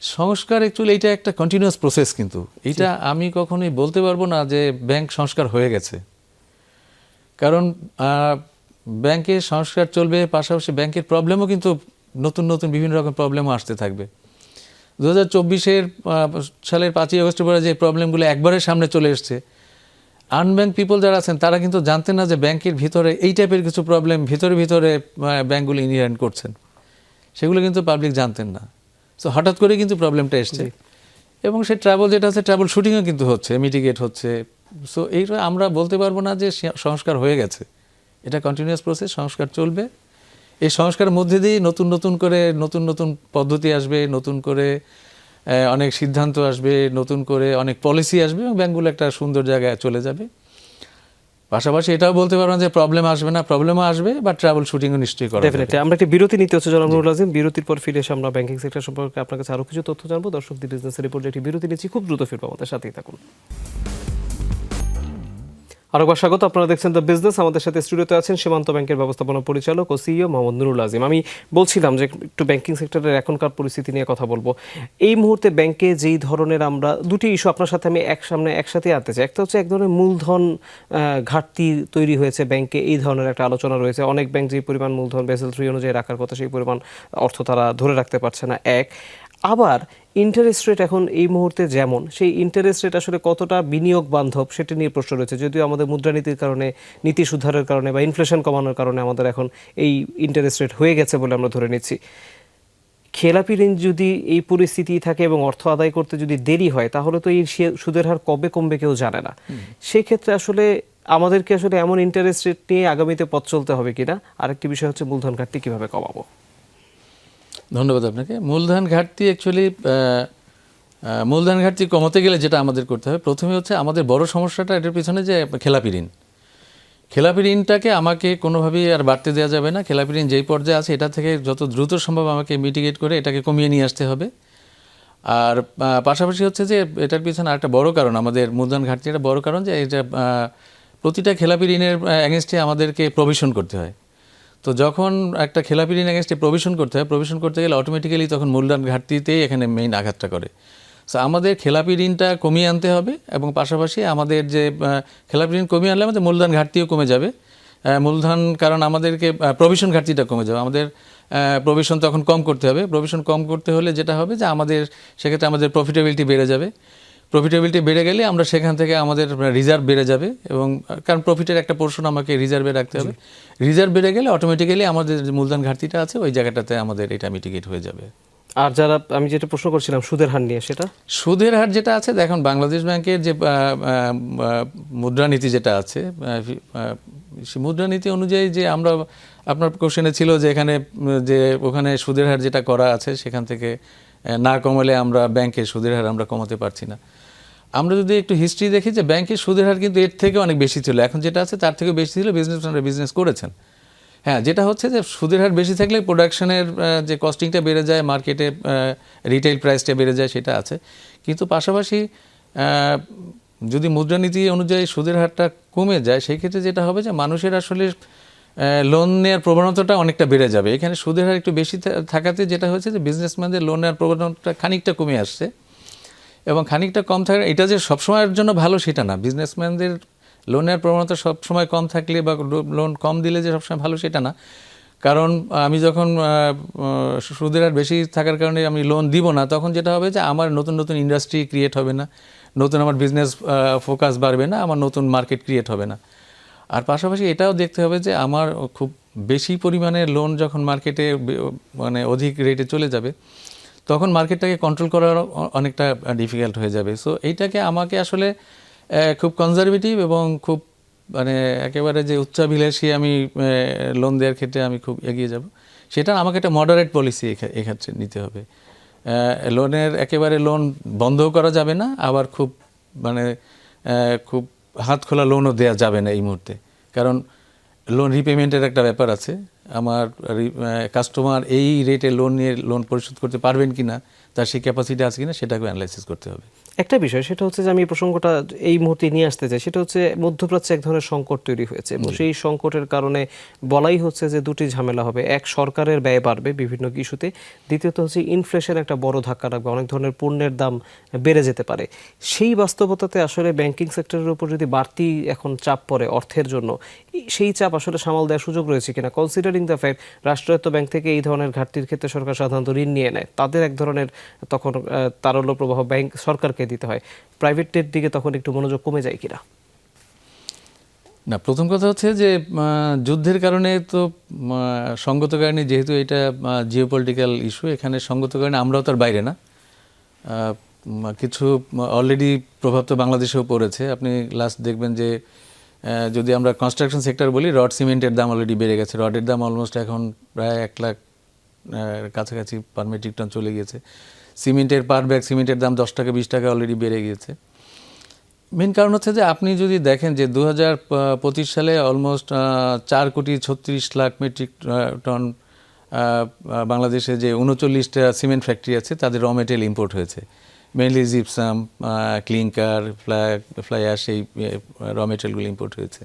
সংস্কার অ্যাকচুয়ালি এটা একটা কন্টিনিউয়াস প্রসেস, কিন্তু এটা আমি কখনোই বলতে পারবো না যে ব্যাংক সংস্কার হয়ে গেছে, কারণ ব্যাংকে সংস্কার চলবে, পাশাপাশি ব্যাংকের প্রবলেমও কিন্তু নতুন নতুন বিভিন্ন রকম প্রবলেমও আসতে থাকবে। 2024 সালের 5ই আগস্টের পরে যে প্রবলেমগুলো একবারে সামনে চলে এসছে, আনব্যাংক পিপল যারা আছেন তারা কিন্তু জানতেন না যে ব্যাংকের ভিতরে এই টাইপের কিছু প্রবলেম ভিতরে ব্যাংকগুলো ইনহেরিট করছেন, সেগুলো কিন্তু পাবলিক জানতেন না। সো হঠাৎ করে কিন্তু প্রবলেমটা এসছে, এবং সেই ট্রাবল যেটা আছে, ট্রাবল শুটিংও কিন্তু হচ্ছে, মিটিগেট হচ্ছে। সো এইটা আমরা বলতে পারবো না যে সংস্কার হয়ে গেছে, এটা কন্টিনিউয়াস প্রসেস, সংস্কার চলবে। এই সংস্কারের মধ্যে দিয়ে নতুন নতুন পদ্ধতি আসবে, নতুন করে অনেক সিদ্ধান্ত আসবে, নতুন করে অনেক পলিসি আসবে, এবং ব্যাংকগুলো একটা সুন্দর জায়গায় চলে যাবে। পাশাপাশি এটাও বলতে পারবো না যে প্রবলেম আসবে না, প্রবলেমও আসবে, বা ট্রাভেল শুটিংও নিশ্চয়ই করা যাবে। ডেফিনেটলি আমরা একটা বিরতি নিতে হচ্ছে জনাব নুরুল আজিম। বিরতির পর ফিরে এসে আমরা ব্যাংকিং সেক্টর সম্পর্কে আপনার কাছে আরো কিছু তথ্য জানবো। দর্শক দি বিজনেস রিপোর্টে একটি বিরতি নিচ্ছি, খুব দ্রুত ফিরবো, আমাদের সাথেই থাকুন। আরেকবার স্বাগত, আপনারা দেখছেন দ্য বিজনেস। আমাদের সাথে স্টুডিওতে আছেন সীমান্ত ব্যাংকের ব্যবস্থাপনা পরিচালক ও সিইও মোহাম্মদ নুরুল আজিম। আমি বলছিলাম যে একটু ব্যাংকিং সেক্টরের এখনকার পরিস্থিতি নিয়ে কথা বলবো। এই মুহূর্তে ব্যাংকে যেই ধরনের আমরা দুটি ইস্যু আপনার সাথে আমি একসাথে আনতে চাই। একটা হচ্ছে এক ধরনের মূলধন ঘাটতি তৈরি হয়েছে ব্যাংকে, এই ধরনের একটা আলোচনা রয়েছে। অনেক ব্যাংক যে পরিমাণ মূলধন বেসেল 3 অনুযায়ী রাখার কথা সেই পরিমাণ অর্থ তারা ধরে রাখতে পারছে না। আবার ইন্টারেস্ট রেট এখন এই মুহূর্তে যেমন, সেই ইন্টারেস্ট রেট আসলে কতটা বিনিয়োগ বান্ধব সেটা নিয়ে প্রশ্ন রয়েছে। যদিও আমাদের মুদ্রানীতির কারণে, নীতি সুধারের কারণে বা ইনফ্লেশন কমানোর কারণে আমাদের এখন এই ইন্টারেস্ট রেট হয়ে গেছে বলে আমরা ধরে নিচ্ছি। খেলাপি ঋণ যদি এই পরিস্থিতি থাকে এবং অর্থ আদায় করতে যদি দেরি হয়, তাহলে তো এই সুদের হার কবে কমবে কেউ জানে না। সেই ক্ষেত্রে আসলে আমাদেরকে আসলে এমন ইন্টারেস্ট রেট নিয়ে আগামীতে পথ চলতে হবে কিনা। আরেকটি বিষয় হচ্ছে মূলধন ঘাটতি কিভাবে কমাবো। ধন্যবাদ আপনাকে। মূলধন ঘাটতি অ্যাকচুয়ালি মূলধন ঘাটতি কমাতে গেলে যেটা আমাদের করতে হবে, প্রথমে হচ্ছে আমাদের বড় সমস্যাটা এটার পিছনে যে খেলাপি ঋণ। খেলাপি ঋণটাকে আমাকে কোনোভাবেই আর বাড়তে দেওয়া যাবে না। খেলাপি ঋণ যেই পর্যায়ে আছে এটা থেকে যত দ্রুত সম্ভব আমাকে মিটিগেট করে এটাকে কমিয়ে নিয়ে আসতে হবে। আর পাশাপাশি হচ্ছে যে এটার পিছনে আরেকটা বড় কারণ, আমাদের মূলধন ঘাটতি একটা বড় কারণ যে এটা প্রতিটা খেলাপি ঋণের অ্যাগেনস্টে আমাদেরকে প্রভিশন করতে হয়। তো যখন একটা খেলাপি ঋণ অ্যাগেনস্টে প্রভিশন করতে হয়, প্রভিশন করতে গেলে অটোমেটিক্যালি তখন মূলধন ঘাটতিতেই এখানে মেইন আঘাতটা করে। সো আমাদের খেলাপি ঋণটা কমিয়ে আনতে হবে, এবং পাশাপাশি আমাদের যে খেলাপি ঋণ কমিয়ে আনলে আমাদের মূলধন ঘাটতিও কমে যাবে। মূলধন, কারণ আমাদেরকে প্রভিশন ঘাটতিটা কমে যাবে, আমাদের প্রভিশন তখন কম করতে হবে। প্রভিশন কম করতে হলে যেটা হবে যে আমাদের সেক্ষেত্রে আমাদের প্রফিটেবিলিটি বেড়ে যাবে। প্রফিটেবিলিটি বেড়ে গেলে আমরা সেখান থেকে আমাদের রিজার্ভ বেড়ে যাবে, এবং কারণ প্রফিটের একটা পোর্শন আমাকে রিজার্ভে রাখতে হবে। রিজার্ভ বেড়ে গেলে অটোমেটিক্যালি আমাদের যে মূলধন ঘাটতিটা আছে ওই জায়গাটাতে আমাদের এটা মিটিগেট হয়ে যাবে। আর যারা, আমি যেটা প্রশ্ন করছিলাম সুদের হার নিয়ে, সেটা সুদের হার যেটা আছে, দেখুন বাংলাদেশ ব্যাংকের যে মুদ্রানীতি যেটা আছে, মুদ্রানীতি অনুযায়ী যে আমরা, আপনার কোশ্চেনে ছিল যে এখানে যে ওখানে সুদের হার যেটা করা আছে সেখান থেকে না কমালে আমরা ব্যাংকের সুদের হার আমরা কমাতে পারছি না। আমরা যদি একটু হিস্ট্রি দেখি যে ব্যাংকের সুদের হার কিন্তু এর থেকে অনেক বেশি ছিল, এখন যেটা আছে তার থেকে বেশি ছিল, বিজনেসম্যানরা বিজনেস করেছেন। হ্যাঁ, যেটা হচ্ছে যে সুদের হার বেশি থাকলে প্রোডাকশনের যে কস্টিংটা বেড়ে যায়, মার্কেটে রিটেল প্রাইসটা বেড়ে যায়, সেটা আছে। কিন্তু পাশাপাশি যদি মুদ্রানীতি অনুযায়ী সুদের হারটা কমে যায়, সেই ক্ষেত্রে যেটা হবে যে মানুষের আসলে লোন নেওয়ার প্রবণতাটা অনেকটা বেড়ে যাবে। এখানে সুদের হার একটু বেশি থাকাতে যেটা হচ্ছে যে বিজনেসম্যানদের লোন নেওয়ার প্রবণতাটা খানিকটা কমে আসছে, এবং খানিকটা কম থাকা এটা যে সবসময়ের জন্য ভালো সেটা না। বিজনেসম্যানদের লোনের প্রবণতা সবসময় কম থাকলে বা লোন কম দিলে যে সবসময় ভালো সেটা না। কারণ আমি যখন সুদের হার বেশি থাকার কারণে আমি লোন দিব না, তখন যেটা হবে যে আমার নতুন নতুন ইন্ডাস্ট্রি ক্রিয়েট হবে না, নতুন আমার বিজনেস ফোকাস বাড়বে না, আমার নতুন মার্কেট ক্রিয়েট হবে না। আর পাশাপাশি এটাও দেখতে হবে যে আমার খুব বেশি পরিমাণে লোন যখন মার্কেটে মানে অধিক রেটে চলে যাবে, তখন মার্কেটটাকে কন্ট্রোল করা অনেকটা ডিফিকাল্ট হয়ে যাবে। সো এইটাকে আমাকে আসলে খুব কনজারভেটিভ এবং খুব মানে একেবারে যে উচ্চাভিলাষী আমি লোন দেওয়ার ক্ষেত্রে আমি খুব এগিয়ে যাব, সেটা আমাকে একটা মডারেট পলিসি এক্ষেত্রে নিতে হবে। লোনের একেবারে লোন বন্ধও করা যাবে না, আবার খুব মানে খুব হাত খোলা লোনও দেওয়া যাবে না এই মুহূর্তে, কারণ লোন রিপেমেন্টের একটা ব্যাপার আছে। আমার কাস্টমার এই রেটে লোন নিয়ে লোন পরিশোধ করতে পারবেন কিনা, তার সেই ক্যাপাসিটি আছে কিনা, সেটাকে অ্যানালাইসিস করতে হবে। একটা বিষয় সেটা হচ্ছে যে আমি এই প্রসঙ্গটা এই মুহূর্তে নিয়ে আসতে চাই, সেটা হচ্ছে মধ্যপ্রাচ্যে এক ধরনের সংকট তৈরি হয়েছে, এবং সেই সংকটের কারণে বলাই হচ্ছে যে দুটি ঝামেলা হবে। এক, সরকারের ব্যয় বাড়বে বিভিন্ন ইস্যুতে। দ্বিতীয়ত হচ্ছে ইনফ্লেশন একটা বড় ধাক্কা রাখবে, অনেক ধরনের পণ্যের দাম বেড়ে যেতে পারে। সেই বাস্তবতাতে আসলে ব্যাংকিং সেক্টরের উপর যদি বাড়তি এখন চাপ পড়ে অর্থের জন্য, সেই চাপ আসলে সামাল দেওয়ার সুযোগ রয়েছে কিনা, কনসিডারিং দ্য ফ্যাক্ট রাষ্ট্রায়ত্ত ব্যাংক থেকে এই ধরনের ঘাটতির ক্ষেত্রে সরকার সাধারণত ঋণ নিয়ে নেয়, তাদের এক ধরনের তখন তারল্য প্রবাহ ব্যাংক সরকারকে দিতে হয়, প্রাইভেটের দিকে তখন একটু মনোযোগ কমে যায় কিনা? না, প্রথম কথা হচ্ছে যে যুদ্ধের কারণে তো সঙ্গত কারণে, যেহেতু এটা জিওপলিটিক্যাল ইস্যু, এখানে সঙ্গত কারণে আমরাও তার বাইরে না। কিছু অলরেডি প্রভাব তো বাংলাদেশেও পড়েছে। আপনি লাস্ট দেখবেন যে যদি আমরা কনস্ট্রাকশন সেক্টর বলি, রড সিমেন্টের দাম অলরেডি বেড়ে গেছে। রডের দাম অলমোস্ট এখন প্রায় 1 লাখ কাছাকাছি পার মেট্রিক টন চলে গিয়েছে। সিমেন্টের পার ব্যাগ সিমেন্টের দাম 10 টাকা 20 টাকা অলরেডি বেড়ে গিয়েছে। মেন কারণ হচ্ছে যে আপনি যদি দেখেন যে 2025 সালে অলমোস্ট 4,36,00,000 মেট্রিক টন বাংলাদেশে যে 39টা সিমেন্ট ফ্যাক্টরি আছে তাদের র মেটেরিয়াল ইম্পোর্ট হয়েছে, mainly gypsum, clinker, fly ash, এই র মেটেরিয়ালগুলো ইম্পোর্ট হয়েছে।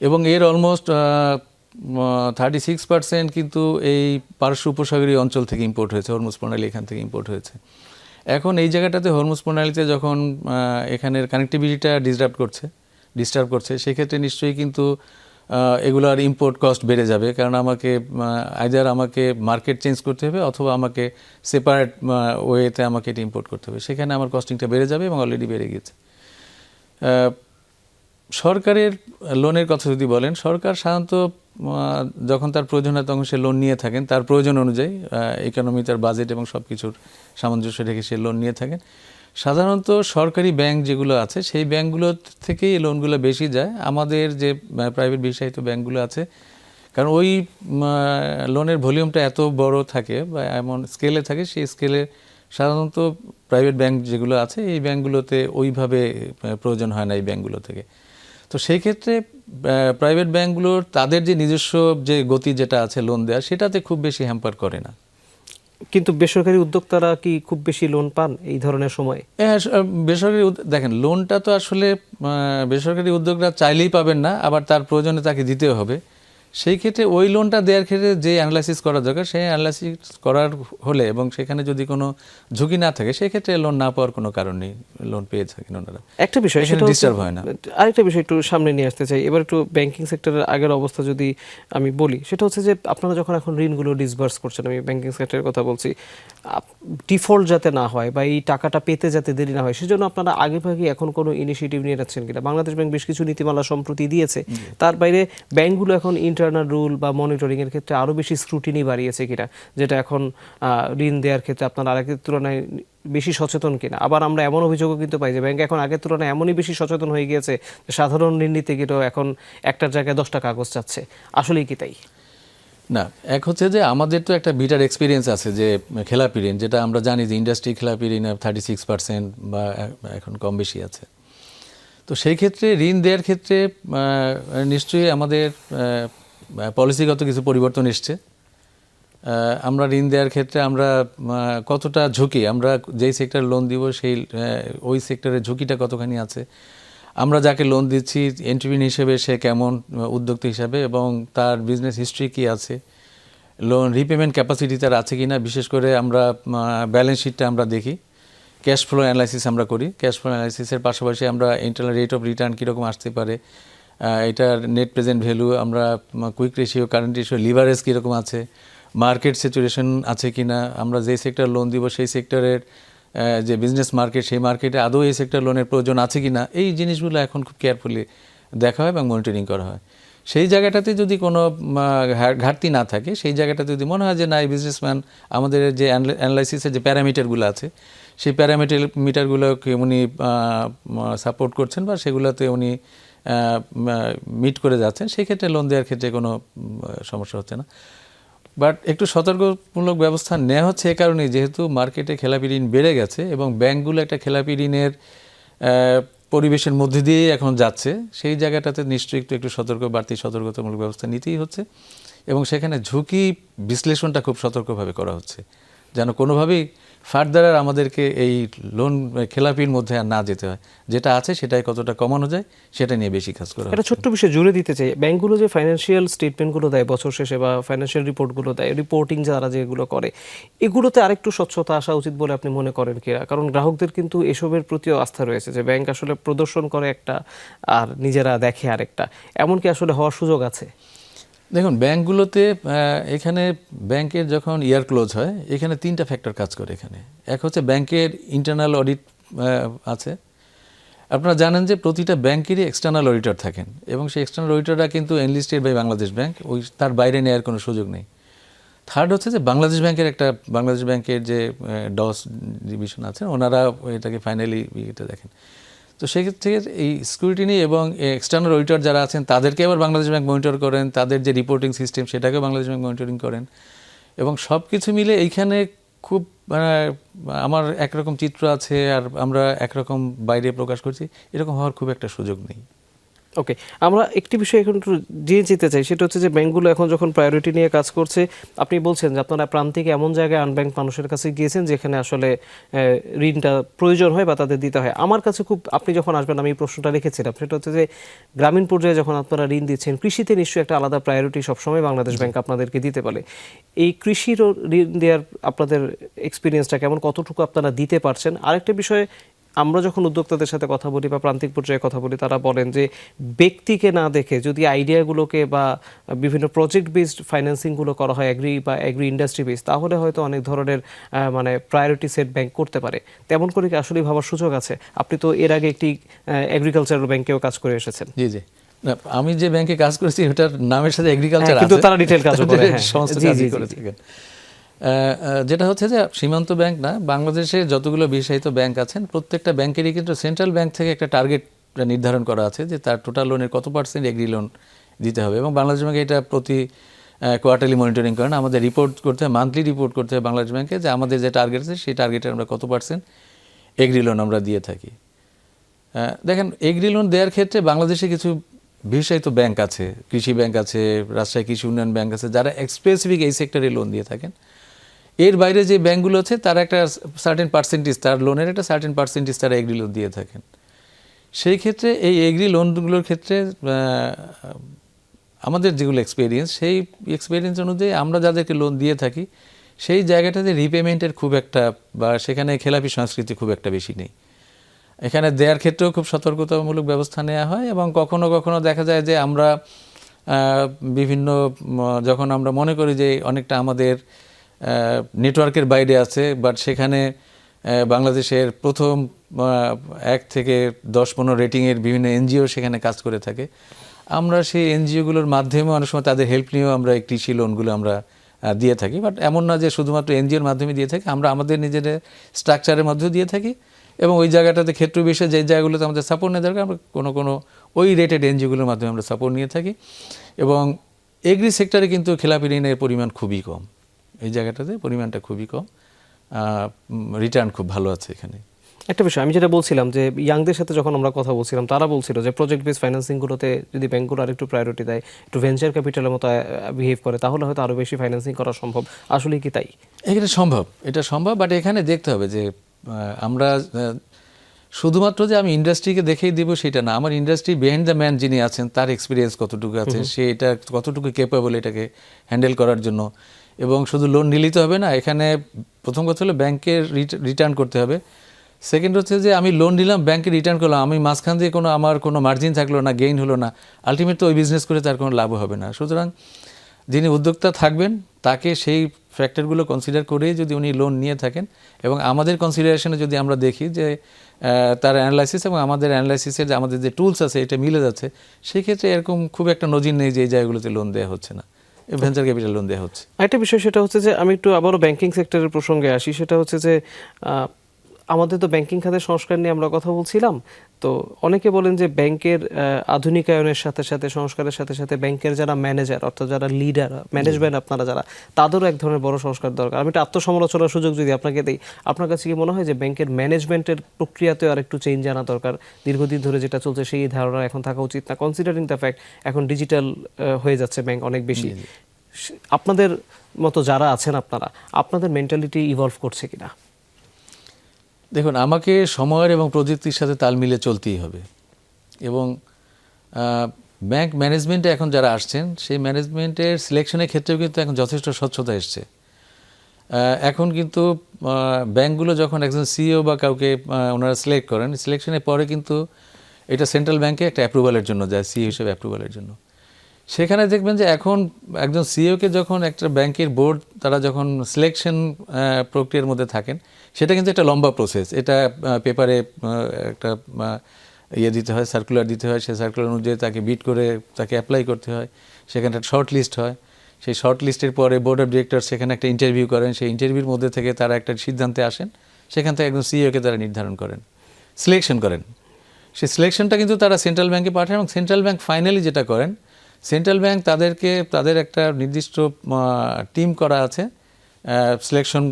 এবং এর অলমোস্ট 36% কিন্তু এই পারস্য উপসাগরীয় অঞ্চল থেকে ইম্পোর্ট হয়েছে, হরমুজ প্রণালী এখান থেকে ইম্পোর্ট হয়েছে। এখন এই জায়গাটাতে হরমুজ প্রণালীতে যখন এখানের কানেক্টিভিটিটা ডিস্টার্ব করছে সেক্ষেত্রে নিশ্চয়ই কিন্তু এগুলার ইম্পোর্ট কস্ট বেড়ে যাবে, কারণ আইদার আমাকে মার্কেট চেঞ্জ করতে হবে অথবা আমাকে সেপারেট ওয়েতে আমাকে এটা ইম্পোর্ট করতে হবে, সেখানে আমার কস্টিংটা বেড়ে যাবে এবং অলরেডি বেড়ে গেছে। সরকারের লোনের কথা যদি বলেন, সরকার সাধারণত যখন তার প্রয়োজন হয় তখন সে লোন নিয়ে থাকেন, তার প্রয়োজন অনুযায়ী ইকোনমি, তার বাজেট এবং সব কিছুর সামঞ্জস্য রেখে সে লোন নিয়ে থাকেন। সাধারণত সরকারি ব্যাংক যেগুলো আছে সেই ব্যাংকগুলো থেকেই এই লোনগুলো বেশি যায়, আমাদের যে প্রাইভেট বিশেষায়িত ব্যাংকগুলো আছে, কারণ ওই লোনের ভলিউমটা এত বড় থাকে বা এমন স্কেলে থাকে, সেই স্কেলে সাধারণত প্রাইভেট ব্যাংক যেগুলো আছে এই ব্যাংকগুলোতে ওইভাবে প্রয়োজন হয় না এই ব্যাংকগুলো থেকে। তো সেই ক্ষেত্রে প্রাইভেট ব্যাংকগুলোর তাদের যে নিজস্ব যে গতি যেটা আছে লোন দেওয়ার, সেটাতে খুব বেশি হ্যাম্পার করে না। কিন্তু বেসরকারি উদ্যোক্তারা কি খুব বেশি লোন পান এই ধরনের সময়? বেসরকারি দেখেন, লোনটা তো আসলে বেসরকারি উদ্যোগরা চাইলেই পাবেন না, আবার তার প্রয়োজনে তাকে দিতেও হবে। সেই ক্ষেত্রে ওই লোনটা দেওয়ার ক্ষেত্রে যে অ্যানালাইসিস করা দরকার, সেই অ্যানালাইসিস করার হলে এবং সেখানে যদি কোনো ঝুঁকি না থাকে, সেই ক্ষেত্রে লোন না পাওয়ার কোনো কারণ নেই, লোন পেয়ে থাকেন ওনারা। একটা বিষয় সেটা ডিস্টার্ব হয় না। আরেকটা বিষয় একটু সামনে নিয়ে আসতে চাই, এবার একটু ব্যাংকিং সেক্টরের আগের অবস্থা যদি আমি বলি, সেটা হচ্ছে যে আপনারা যখন এখন ঋণগুলো ডিসবার্স করছেন, আমি ব্যাংকিং সেক্টরের কথা বলছি, ডিফল্ট যাতে না হয় বা এই টাকাটা পেতে যাতে দেরি না হয়, সেজন্য আপনারা আগেভাগে এখন কোনো ইনিশিয়েটিভ নিয়ে যাচ্ছেন কিনা? বাংলাদেশ ব্যাংক বেশ কিছু নীতিমালা সম্প্রতি দিয়েছে, তার বাইরে ব্যাংকগুলো এখন ইন্টারনাল রুল বা মনিটরিং এর ক্ষেত্রে আরো বেশি স্ক্রুটিনি বাড়িয়েছে কিনা, যেটা এখন ঋণ দেওয়ার ক্ষেত্রে আপনারা আগের তুলনায় বেশি সচেতন কিনা? আবার আমরা এমন অভিযোগও কিন্তু পাই যে ব্যাংক এখন আগের তুলনায় এমনই বেশি সচেতন হয়ে গিয়েছে যে সাধারণ ঋণ নিতে গেলেও এখন একটার জায়গায় 10টা কাগজ চাচ্ছে। আসলেই কি তাই? না, এক হচ্ছে যে আমাদের তো একটা বিটার এক্সপিরিয়েন্স আছে যে খেলাপি ঋণ, যেটা আমরা জানি যে ইন্ডাস্ট্রি খেলাপি ঋণ 36% বা এখন কম বেশি আছে। তো সেই ক্ষেত্রে ঋণ দেওয়ার ক্ষেত্রে নিশ্চয়ই আমাদের পলিসিগত কিছু পরিবর্তন এসছে। আমরা ঋণ দেওয়ার ক্ষেত্রে আমরা কতটা ঝুঁকি, আমরা যেই সেক্টরে লোন দিব সেই ওই সেক্টরের ঝুঁকিটা কতখানি আছে, আমরা যাকে লোন দিচ্ছি এন্ট্রিবিন হিসেবে সে কেমন উদ্যোক্তা হিসাবে এবং তার বিজনেস হিস্ট্রি কী আছে, লোন রিপেমেন্ট ক্যাপাসিটি তার আছে কি না, বিশেষ করে আমরা ব্যালেন্স শিটটা আমরা দেখি, ক্যাশ ফ্লো অ্যানালাইসিস আমরা করি। ক্যাশ ফ্লো অ্যানালাইসিসের পাশাপাশি আমরা ইন্টারনাল রেট অফ রিটার্ন কীরকম আসতে পারে, এটার নেট প্রেজেন্ট ভ্যালু, আমরা quick ratio, current ratio, leverage কীরকম আছে, মার্কেট সিচুয়েশন আছে কি না, আমরা যেই সেক্টর লোন দিব সেই সেক্টরের যে বিজনেস মার্কেট, সেই মার্কেটে আদৌ এই সেক্টর লোনের প্রয়োজন আছে কি না, এই জিনিসগুলো এখন খুব কেয়ারফুলি দেখা হয় এবং মনিটরিং করা হয়। সেই জায়গাটাতে যদি কোনো ঘাটতি না থাকে, সেই জায়গাটাতে যদি মনে হয় যে না, এই বিজনেসম্যান আমাদের যে অ্যানালাইসিসের যে প্যারামিটারগুলো আছে সেই মিটারগুলোকে উনি সাপোর্ট করছেন বা সেগুলোতে উনি মিট করে যাচ্ছেন, সেই ক্ষেত্রে লোন দেওয়ার ক্ষেত্রে কোনো সমস্যা হচ্ছে না। বাট একটু সতর্কমূলক ব্যবস্থা নেওয়া হচ্ছে এ কারণেই, যেহেতু মার্কেটে খেলাপি ঋণ বেড়ে গেছে এবং ব্যাংকগুলো একটা খেলাপি ঋণের পরিবেশের মধ্যে দিয়েই এখন যাচ্ছে, সেই জায়গাটাতে নিশ্চয়ই একটু বাড়তি সতর্কতামূলক ব্যবস্থা নিতেই হচ্ছে এবং সেখানে ঝুঁকি বিশ্লেষণটা খুব সতর্কভাবে করা হচ্ছে, যেন কোনোভাবেই ফার্দার আর আমাদেরকে এই লোন খেলাপির মধ্যে আর না যেতে হয়, যেটা আছে সেটাই কতটা কমানো যায় সেটা নিয়ে বেশি কাজ করা। একটা ছোট্ট বিষয় জুড়ে দিতে চাই, ব্যাংকগুলো যে ফাইন্যান্সিয়াল স্টেটমেন্টগুলো দেয় বছর শেষে বা ফাইন্যান্সিয়াল রিপোর্টগুলো দেয়, রিপোর্টিং যারা যেগুলো করে, এগুলোতে আরেকটু স্বচ্ছতা আসা উচিত বলে আপনি মনে করেন কিনা? কারণ গ্রাহকদের কিন্তু এসবের প্রতিও আস্থা রয়েছে যে ব্যাংক আসলে প্রদর্শন করে একটা আর নিজেরা দেখে আরেকটা, এমন কি আসলে হওয়ার সুযোগ আছে? দেখুন, ব্যাংকগুলোতে এখানে ব্যাংকের যখন ইয়ার ক্লোজ হয়, এখানে 3টা ফ্যাক্টর কাজ করে। এখানে এক হচ্ছে ব্যাংকের ইন্টারনাল অডিট আছে। আপনারা জানেন যে প্রতিটা ব্যাংকেরই এক্সটার্নাল অডিটর থাকেন এবং সেই এক্সটার্নাল অডিটররা কিন্তু এনলিস্টেড বাই বাংলাদেশ ব্যাংক, তার বাইরে নেওয়ার কোনো সুযোগ নেই। থার্ড হচ্ছে যে বাংলাদেশ ব্যাংকের যে ডস ডিভিশন আছে, ওনারা এটাকে ফাইনালি এটা দেখেন। তো সেক্ষেত্রে এই স্ক্রুটিনি এবং এক্সটার্নাল অডিটর যারা আছেন তাদেরকে আবার বাংলাদেশ ব্যাংক মনিটর করেন, তাদের যে রিপোর্টিং সিস্টেম সেটাকে বাংলাদেশ ব্যাংক মনিটরিং করেন এবং সব কিছু মিলে এইখানে খুব আমার একরকম চিত্র আছে আর আমরা একরকম বাইরে প্রকাশ করছি, এরকম হওয়ার খুব একটা সুযোগ নেই। ওকে, আমরা একটি বিষয় এখন একটু জেনে যেতে চাই, সেটা হচ্ছে যে ব্যাংকগুলো এখন যখন প্রায়োরিটি নিয়ে কাজ করছে, আপনি বলছেন যে আপনারা প্রান্তিক এমন জায়গায় আনব্যাংক মানুষের কাছে গিয়েছেন যেখানে আসলে ঋণটা প্রয়োজন হয় বা তাদের দিতে হয়। আমার কাছে খুব, আপনি যখন আসবেন আমি এই প্রশ্নটা রেখেছিলাম, সেটা হচ্ছে যে গ্রামীণ পর্যায়ে যখন আপনারা ঋণ দিচ্ছেন, কৃষিতে নিশ্চয়ই একটা আলাদা প্রায়োরিটি সবসময় বাংলাদেশ ব্যাংক আপনাদেরকে দিতে পারে। এই কৃষির ঋণ দেওয়ার আপনাদের এক্সপিরিয়েন্সটা কেমন, কতটুকু আপনারা দিতে পারছেন? আরেকটা বিষয়, আমরা যখন উদ্যোক্তাদের সাথে কথা বলি বা প্রান্তিক পর্যায়ে কথা বলি, তারা বলেন যে ব্যক্তিকে না দেখে যদি আইডিয়াগুলোকে বা বিভিন্ন প্রজেক্ট বেসড ফাইন্যান্সিংগুলো করা হয় অ্যাগ্রি বা অ্যাগ্রি ইন্ডাস্ট্রি বেস, তাহলে হয়তো অনেক ধরনের মানে প্রায়োরিটি সেট ব্যাংক করতে পারে। তেমন করে কি আসলেই ভাবার সুযোগ আছে? আপনি তো এর আগে একটি এগ্রিকালচারাল ব্যাংকেও কাজ করে এসেছেন। জি জি, না, আমি যে ব্যাংকে কাজ করেছি ওটার নামের সাথে এগ্রিকালচার আছে, কিন্তু তারা রিটেল কাজও করে, সমস্ত কাজই করে থাকেন। যেটা হচ্ছে যে সীমান্ত ব্যাংক না, বাংলাদেশে যতগুলো বিশেষায়িত ব্যাংক আছেন প্রত্যেকটা ব্যাংকেরই কিন্তু সেন্ট্রাল ব্যাংক থেকে একটা টার্গেট নির্ধারণ করা আছে যে তার টোটাল লোনের কত % এগ্রি লোন দিতে হবে, এবং বাংলাদেশ ব্যাংক এটা প্রতি কোয়ার্টারলি মনিটরিং করেন। আমাদের রিপোর্ট করতে হয়, মান্থলি রিপোর্ট করতে হয় বাংলাদেশ ব্যাংকে যে আমাদের যে টার্গেট আছে সেই টার্গেটে আমরা কত % এগ্রি লোন আমরা দিয়ে থাকি। দেখেন, এগ্রি লোন দেওয়ার ক্ষেত্রে বাংলাদেশে কিছু বিশেষায়িত ব্যাংক আছে, কৃষি ব্যাংক আছে, রাজশাহী কৃষি উন্নয়ন ব্যাংক আছে, যারা স্পেসিফিক এই সেক্টরে লোন দিয়ে থাকেন। এর বাইরে যে ব্যাংকগুলো আছে তারা একটা সার্টেন পার্সেন্টেজ, তার লোনের একটা সার্টেন পার্সেন্টেজ তারা এগ্রি লোন দিয়ে থাকেন। সেই ক্ষেত্রে এই এগ্রি লোনগুলোর ক্ষেত্রে আমাদের যেগুলো এক্সপিরিয়েন্স, সেই এক্সপিরিয়েন্স অনুযায়ী আমরা যাদেরকে লোন দিয়ে থাকি সেই জায়গাটাতে রিপেমেন্টের খুব একটা বা সেখানে খেলাপি সংস্কৃতি খুব একটা বেশি নেই। এখানে দেওয়ার ক্ষেত্রেও খুব সতর্কতামূলক ব্যবস্থা নেওয়া হয়, এবং কখনো কখনো দেখা যায় যে আমরা বিভিন্ন যখন আমরা মনে করি যে অনেকটা আমাদের নেটওয়ার্কের বাইরে আছে, বাট সেখানে বাংলাদেশের প্রথম 1 থেকে 10-15 রেটিংয়ের বিভিন্ন এনজিও সেখানে কাজ করে থাকে, আমরা সেই এনজিওগুলোর মাধ্যমে অনেক সময় তাদের হেল্প নিয়েও আমরা এই কৃষি লোনগুলো আমরা দিয়ে থাকি। বাট এমন না যে শুধুমাত্র এনজিওর মাধ্যমে দিয়ে থাকি, আমরা আমাদের নিজেদের স্ট্রাকচারের মধ্যেও দিয়ে থাকি, এবং ওই জায়গাটাতে ক্ষেত্র বিশেষে যে জায়গাগুলোতে আমাদের সাপোর্ট নেওয়া দরকার আমরা কোনো ওই রেটেড এনজিওগুলোর মাধ্যমে আমরা সাপোর্ট নিয়ে থাকি। এবং এগ্রি সেক্টরে কিন্তু খেলাপি ঋণের পরিমাণ খুবই কম, এই জায়গাটাতে পরিমাণটা খুবই কম, রিটার্ন খুব ভালো আছে এখানে। একটা বিষয় আমি যেটা বলছিলাম যে ইয়াংদের সাথে যখন আমরা কথা বলছিলাম, তারা বলছিল যে প্রজেক্ট বেস ফাইন্যান্সিংগুলোতে যদি ব্যাংকগুলো আরেকটু প্রায়োরিটি দেয়, একটু ভেঞ্চার ক্যাপিটালের মতো বিহেভ করে, তাহলে হয়তো আরও বেশি ফাইন্যান্সিং করা সম্ভব। আসলে কি তাই? এটা সম্ভব, বাট এখানে দেখতে হবে যে আমরা শুধুমাত্র যে আমি ইন্ডাস্ট্রিকে দেখেই দিব সেটা না, আমার ইন্ডাস্ট্রি বিহাইন্ড দ্য ম্যান যিনি আছেন তার এক্সপিরিয়েন্স কতটুকু আছে, সে এটা কতটুকু কেপেবল এটাকে হ্যান্ডেল করার জন্য। এবং শুধু লোন নিলেই তো হবে না, এখানে প্রথম কথা হলো ব্যাংকের রিটার্ন করতে হবে। সেকেন্ড হচ্ছে যে আমি লোন নিলাম, ব্যাংকে রিটার্ন করলাম, আমি মাঝখান দিয়ে আমার কোনো মার্জিন থাকলো না, গেইন হলো না, আলটিমেট তো ওই বিজনেস করে তার কোনো লাভ হবে না। সুতরাং যিনি উদ্যোক্তা থাকবেন তাকে সেই ফ্যাক্টরগুলো কনসিডার করেই যদি উনি লোন নিয়ে থাকেন, এবং আমাদের কনসিডারেশনে যদি আমরা দেখি যে তার অ্যানালাইসিস এবং আমাদের অ্যানালাইসিসের যে আমাদের যে টুলস আছে এটা মিলে যাচ্ছে, সেই ক্ষেত্রে এরকম খুব একটা নজির নেই যে এই জায়গাগুলোতে লোন দেওয়া হচ্ছে না, ভেঞ্চার ক্যাপিটাল লোন দেওয়া হচ্ছে। আরেকটা বিষয় সেটা হচ্ছে যে আমি একটু আবারও ব্যাংকিং সেক্টরের প্রসঙ্গে আসি, সেটা হচ্ছে যে আমাদের তো ব্যাংকিং খাতের সংস্কার নিয়ে আমরা কথা বলছিলাম, তো অনেকে বলেন যে ব্যাংকের আধুনিকায়নের সাথে সাথে সংস্কারের সাথে সাথে ব্যাংকের যারা ম্যানেজার অর্থাৎ যারা লিডার ম্যানেজমেন্ট আপনারা যারা, তাদেরও এক ধরনের বড় সংস্কার দরকার। আমি একটা আত্মসমালোচনার সুযোগ যদি আপনাকে দিই, আপনার কাছে কি মনে হয় যে ব্যাংকের ম্যানেজমেন্টের প্রক্রিয়াতেও আর একটু চেঞ্জ আনা দরকার? দীর্ঘদিন ধরে যেটা চলছে সেই ধারণা এখন থাকা উচিত না, কনসিডারিং দ্য ফ্যাক্ট এখন ডিজিটাল হয়ে যাচ্ছে ব্যাংক অনেক বেশি। আপনাদের মতো যারা আছেন আপনাদের মেন্টালিটি ইভলভ করছে কিনা? দেখুন, আমাকে সময়ের এবং প্রযুক্তির সাথে তাল মিলে চলতেই হবে, এবং ব্যাংক ম্যানেজমেন্টে এখন যারা আসছেন সেই ম্যানেজমেন্টের সিলেকশনের ক্ষেত্রেও কিন্তু এখন যথেষ্ট স্বচ্ছতা এসছে। এখন কিন্তু ব্যাংকগুলো যখন একজন সিইও বা কাউকে ওনারা সিলেক্ট করেন, সিলেকশনের পরে কিন্তু এটা সেন্ট্রাল ব্যাংকে একটা অ্যাপ্রুভালের জন্য যায়, সিইও হিসেবে অ্যাপ্রুভালের জন্য। সেখানে দেখবেন যে এখন একজন সিইওকে যখন একটা ব্যাংকের বোর্ড তারা যখন সিলেকশন প্রক্রিয়ার মধ্যে থাকেন, সেটা কিন্তু একটা লম্বা প্রসেস। এটা পেপারে একটা দিতে হয়, সার্কুলার দিতে হয়, সেই সার্কুলার অনুযায়ী তাকে বিট করে তাকে অ্যাপ্লাই করতে হয়, সেখানে একটা শর্ট লিস্ট হয়, সেই শর্ট লিস্টের পরে বোর্ড অফ ডিরেক্টর সেখানে একটা ইন্টারভিউ করেন, সেই ইন্টারভিউর মধ্যে থেকে তারা একটা সিদ্ধান্তে আসেন, সেখান থেকে একজন সিইওকে তারা নির্ধারণ করেন, সিলেকশন করেন। সেই সিলেকশনটা কিন্তু তারা সেন্ট্রাল ব্যাংকে পাঠান, এবং সেন্ট্রাল ব্যাংক ফাইনালি যেটা করেন, সেন্ট্রাল ব্যাংক তাদের একটা নির্দিষ্ট টিম করা আছে সিলেকশন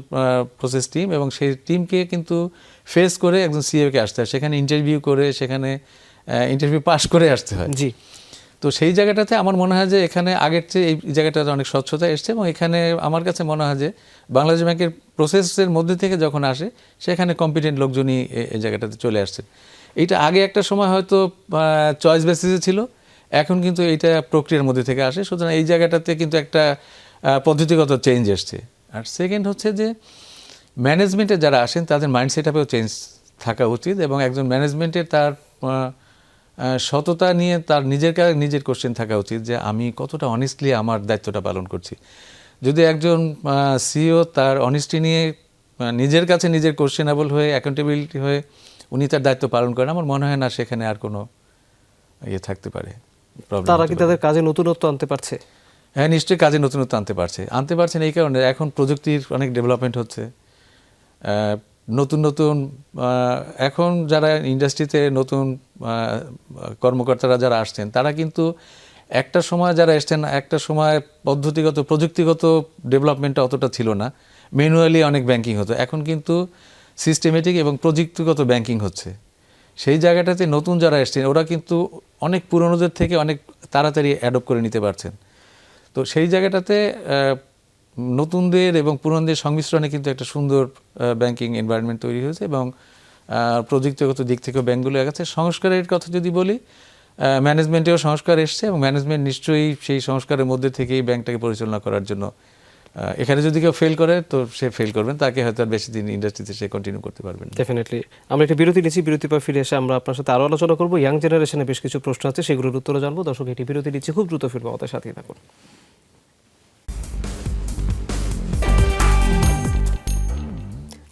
প্রসেস টিম, এবং সেই টিমকে কিন্তু ফেস করে একজন সিইওকে আসতে হয়, সেখানে ইন্টারভিউ করে, সেখানে ইন্টারভিউ পাস করে আসতে হয়। জি, তো সেই জায়গাটাতে আমার মনে হয় যে এখানে আগের চেয়ে এই জায়গাটাতে অনেক স্বচ্ছতা এসছে, এবং এখানে আমার কাছে মনে হয় যে বাংলাদেশ ব্যাংকের প্রসেসের মধ্যে থেকে যখন আসে সেখানে কম্পিটেন্ট লোকজনই এই জায়গাটাতে চলে আসছে। এইটা আগে একটা সময় হয়তো চয়েস বেসিসে ছিল, এখন কিন্তু এইটা প্রক্রিয়ার মধ্যে থেকে আসে। সুতরাং এই জায়গাটাতে কিন্তু একটা পদ্ধতিগত চেঞ্জ এসছে। আর সেকেন্ড হচ্ছে যে ম্যানেজমেন্টে যারা আসেন তাদের মাইন্ড সেট আপেও চেঞ্জ থাকা উচিত, এবং একজন ম্যানেজমেন্টের তার সততা নিয়ে তার নিজের কোশ্চেন থাকা উচিত যে আমি কতটা অনেস্টলি আমার দায়িত্বটা পালন করছি। যদি একজন সিইও তার অনেস্টি নিয়ে নিজের কাছে নিজের কোশ্চেনেবল হয়ে, অ্যাকাউন্টেবিলিটি হয়ে উনি তার দায়িত্ব পালন করেন, আমার মনে হয় না সেখানে আর কোনো ইয়ে থাকতে পারে, প্রবলেম। তারা কি তাদের কাজে নতুনত্ব আনতে পারছে? হ্যাঁ, নিশ্চয়ই কাজে নতুনত্ব আনতে পারছেন এই কারণে এখন প্রযুক্তির অনেক ডেভেলপমেন্ট হচ্ছে। নতুন নতুন এখন যারা ইন্ডাস্ট্রিতে নতুন কর্মকর্তারা যারা আসছেন, তারা কিন্তু একটা সময় যারা এসছেন, একটা সময় পদ্ধতিগত প্রযুক্তিগত ডেভেলপমেন্টটা অতটা ছিল না, ম্যানুয়ালি অনেক ব্যাংকিং হতো। এখন কিন্তু সিস্টেমেটিক এবং প্রযুক্তিগত ব্যাংকিং হচ্ছে। সেই জায়গাটাতে নতুন যারা এসছেন ওরা কিন্তু অনেক পুরনোদের থেকে অনেক তাড়াতাড়ি অ্যাডপ্ট করে নিতে পারছেন। তো সেই জায়গাটাতে নতুনদের এবং পুরনোদের সংমিশ্রণে কিন্তু একটা সুন্দর ব্যাংকিং এনভায়রনমেন্ট তৈরি হয়েছে, এবং প্রযুক্তিগত দিক থেকেও ব্যাংকগুলো এগোচ্ছে। সংস্কারের কথা যদি বলি, ম্যানেজমেন্টেও সংস্কার এসছে, এবং ম্যানেজমেন্ট নিশ্চয়ই সেই সংস্কারের মধ্যে থেকেই ব্যাংকটাকে পরিচালনা করার জন্য, এখানে যদি কেউ ফেল করে তো সে ফেল করবেন, তাকে হয়তো আর বেশি দিন ইন্ডাস্ট্রিতে সে কন্টিনিউ করতে পারবেন না। ডেফিনেটলি। আমরা একটা বিরতি নিচ্ছি, বিরতির পর ফিরে এসে আমরা আপনার সাথে আরও আলোচনা করবো। ইয়াং জেনারেশনে বেশ কিছু প্রশ্ন আছে, সেগুলোর উত্তরও জানবো। দর্শক, এটি বিরতি নিচ্ছি, খুব দ্রুত ফিরবো, আমাদের সাথেই থাকুন।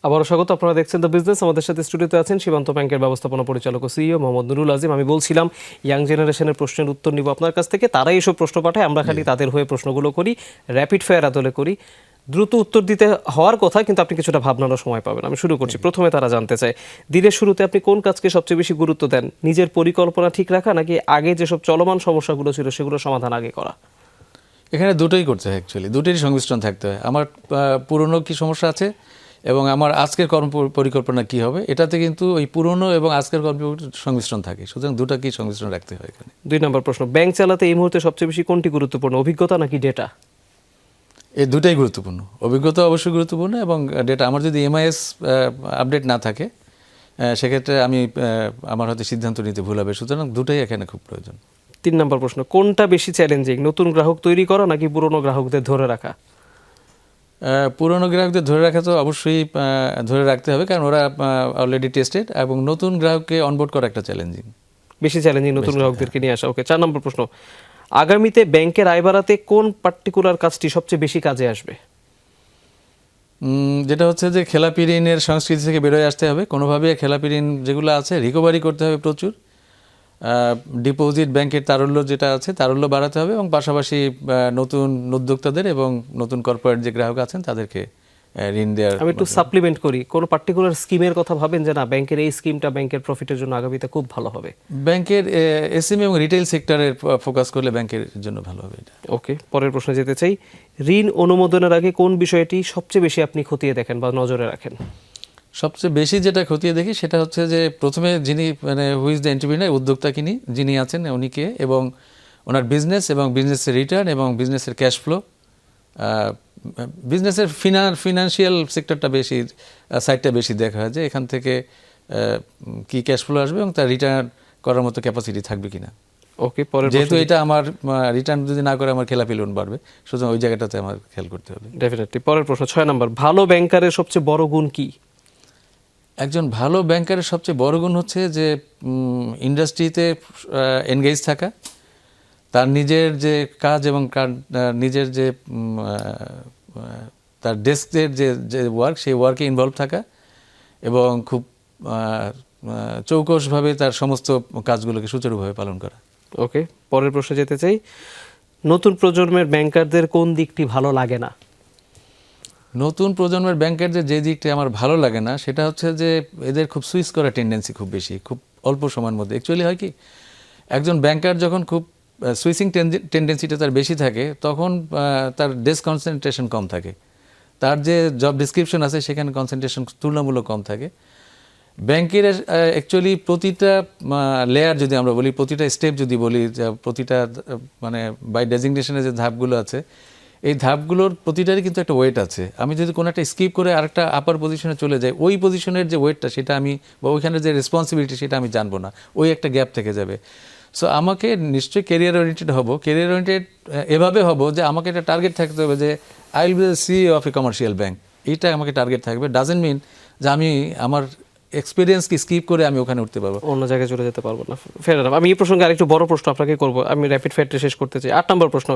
আবারও স্বাগত, আপনারা দেখছেন দ্য বিজনেস। আমাদের সাথে স্টুডিওতে আছেন সীমান্ত ব্যাংকের ব্যবস্থাপনা পরিচালক ও সিইও মোহাম্মদ নুরুল আজিম। আমি বলছিলাম ইয়াং জেনারেশনের প্রশ্নের উত্তর নিব আপনার কাছ থেকে। তারাই এসব প্রশ্ন পাঠায়, আমরা খালি তাদের হয়ে প্রশ্নগুলো করি, র্যাপিড ফায়ার আদলে করি। দ্রুত উত্তর দিতে হওয়ার কথা, কিন্তু আপনি কিছুটা ভাবনারও সময় পাবেন। আমি শুরু করছি। প্রথমে তারা জানতে চায়, দিনের শুরুতে আপনি কোন কাজকে সবচেয়ে বেশি গুরুত্ব দেন? নিজের পরিকল্পনা ঠিক রাখা, নাকি আগে যেসব চলমান সমস্যাগুলো ছিল সেগুলো সমাধান আগে করা? এখানে দুটোই করতে হয়, অ্যাকচুয়ালি দুটোরই সংমিশ্রণ থাকতে হয়। আমার পুরনো কি সমস্যা আছে এবং আমার আজকের কর্ম পরিকল্পনা কি হবে, এটাতে কিন্তু ওই পুরনো এবং আজকের কর্ম সংমিশ্রণ থাকে। সুতরাং দুটাকেই সংমিশ্রণ রাখতে হয় এখানে। 2 নম্বর প্রশ্ন, ব্যাংক চালাতে এই মুহূর্তে সবচেয়ে বেশি কোনটি গুরুত্বপূর্ণ, অভিজ্ঞতা নাকি ডেটা? এই দুটাই গুরুত্বপূর্ণ। অভিজ্ঞতা অবশ্যই গুরুত্বপূর্ণ, এবং ডেটা। আমার যদি এমআইএস আপডেট না থাকে সেক্ষেত্রে আমার হয়তো সিদ্ধান্ত নিতে ভুল হবে। সুতরাং দুটাই এখানে খুব প্রয়োজন। 3 নম্বর প্রশ্ন, কোনটা বেশি চ্যালেঞ্জিং, নতুন গ্রাহক তৈরি করা নাকি পুরনো গ্রাহকদের ধরে রাখা? পুরনো গ্রাহকদের ধরে রাখা তো অবশ্যই ধরে রাখতে হবে, কারণ ওরা অলরেডি টেস্টেড, এবং নতুন গ্রাহককে অনবোর্ড করা একটা চ্যালেঞ্জিং, বেশি চ্যালেঞ্জিং নতুন গ্রাহকদেরকে নিয়ে আসা। ওকে, 4 নম্বর প্রশ্ন, আগামীতে ব্যাংকের আয় বাড়াতে কোন পার্টিকুলার কাজটি সবচেয়ে বেশি কাজে আসবে? যেটা হচ্ছে যে খেলাপি ঋণের সংস্কৃতি থেকে বেরোয় আসতে হবে। কোনোভাবে খেলাপি ঋণ যেগুলো আছে রিকভারি করতে হবে প্রচুর। ডিপোজিট ব্যাংকের তারল্য যেটা আছে তারল্য বাড়াতে হবে, এবং পাশাপাশি নতুন উদ্যোক্তাদের এবং নতুন কর্পোরেট যে গ্রাহক আছেন তাদেরকে ঋণ দেওয়ার। আমি একটু সাপ্লিমেন্ট করি, কোন পার্টিকুলার স্কিমের কথা ভাবেন যে না, ব্যাংকের এই স্কিমটা ব্যাংকের প্রফিটের জন্য আগামীতে খুব ভালো হবে? ব্যাংকের এসএমই এবং রিটেল সেক্টরের ফোকাস করলে ব্যাংকের জন্য ভালো হবে এটা। ওকে, পরের প্রশ্নে যেতে চাই, ঋণ অনুমোদনের আগে কোন বিষয়টি সবচেয়ে বেশি আপনি খতিয়ে দেখেন বা নজরে রাখেন? সবচেয়ে বেশি যেটা খতিয়ে দেখি সেটা হচ্ছে যে প্রথমে যিনি হুইজ দ্য এন্টারপ্রিনার, উদ্যোক্তা যিনি আছেন উনিকে, এবং ওনার বিজনেস এবং বিজনেসের রিটার্ন এবং বিজনেসের ক্যাশ ফ্লো। বিজনেসের ফিনান্সিয়াল সেক্টরটা বেশি, সাইডটা বেশি দেখা হয় যে এখান থেকে কি ক্যাশ ফ্লো আসবে এবং তার রিটার্ন করার মতো ক্যাপাসিটি থাকবে কিনা। ওকে, পরের যেহেতু এটা আমার রিটার্ন যদি না করে আমার খেলাপি লোন বাড়বে, সুতরাং ওই জায়গাটাতে আমার খেয়াল করতে হবে। ডেফিনেটলি। পরের প্রশ্ন 6 নম্বর, ভালো ব্যাংকারের সবচেয়ে বড় গুণ কি? একজন ভালো ব্যাংকারের সবচেয়ে বড় গুণ হচ্ছে যে ইন্ডাস্ট্রিতে এনগেজ থাকা, তার নিজের যে কাজ এবং নিজের যে তার ডেস্কের যে ওয়ার্ক, সেই ওয়ার্কে ইনভলভ থাকা, এবং খুব চৌকসভাবে তার সমস্ত কাজগুলোকে সুচারুভাবে পালন করা। ওকে, পরের প্রশ্নে যেতে চাই, নতুন প্রজন্মের ব্যাংকারদের কোন দিকটি ভালো লাগে না? নতুন প্রজন্মের ব্যাংকারদের যে দিকটা আমার ভালো লাগে না সেটা হচ্ছে যে এদের খুব সুইচ করার টেন্ডেন্সি খুব বেশি, খুব অল্প সময়ের মধ্যে। অ্যাকচুয়ালি হয় কি, একজন ব্যাংকার যখন খুব সুইচিং টেন্ডেন্সিটা তার বেশি থাকে, তখন তার ডেস্ক কনসেন্ট্রেশন কম থাকে। তার যে জব ডিসক্রিপশন আছে সেখানে কনসেন্ট্রেশন তুলনামূলক কম থাকে। ব্যাংকের অ্যাকচুয়ালি প্রতিটা লেয়ার যদি আমরা বলি, প্রতিটা স্টেপ যদি বলি, প্রতিটা মানে বাই ডেজিগনেশনের যে ধাপগুলো আছে, এই ধাপগুলোর প্রতিটারই কিন্তু একটা ওয়েট আছে। আমি যদি কোনো একটা স্কিপ করে আরেকটা আপার পজিশনে চলে যাই, ওই পজিশনের যে ওয়েটটা সেটা আমি, বা ওইখানে যে রেসপন্সিবিলিটি সেটা আমি জানবো না, ওই একটা গ্যাপ থেকে যাবে। সো আমাকে নিশ্চয়ই ক্যারিয়ার ওরিয়েন্টেড হব। ক্যারিয়ার ওরিয়েন্টেড এভাবে হব যে আমাকে একটা টার্গেট থাকতে হবে যে I will be the CEO of A commercial bank, এইটা আমাকে টার্গেট থাকবে। ডাজেন্ট মিন যে আমি আমার এক্সপিরিয়েন্সকে স্কিপ করে আমি ওখানে উঠতে পারবো, অন্য জায়গায় চলে যেতে পারবো না। ফের আমি এই প্রসঙ্গে আরেকটু বড় প্রশ্ন আপনাকে করবো, আমি র্যাপিড ফায়ারটা শেষ করতে চাই। 8 নম্বর প্রশ্ন,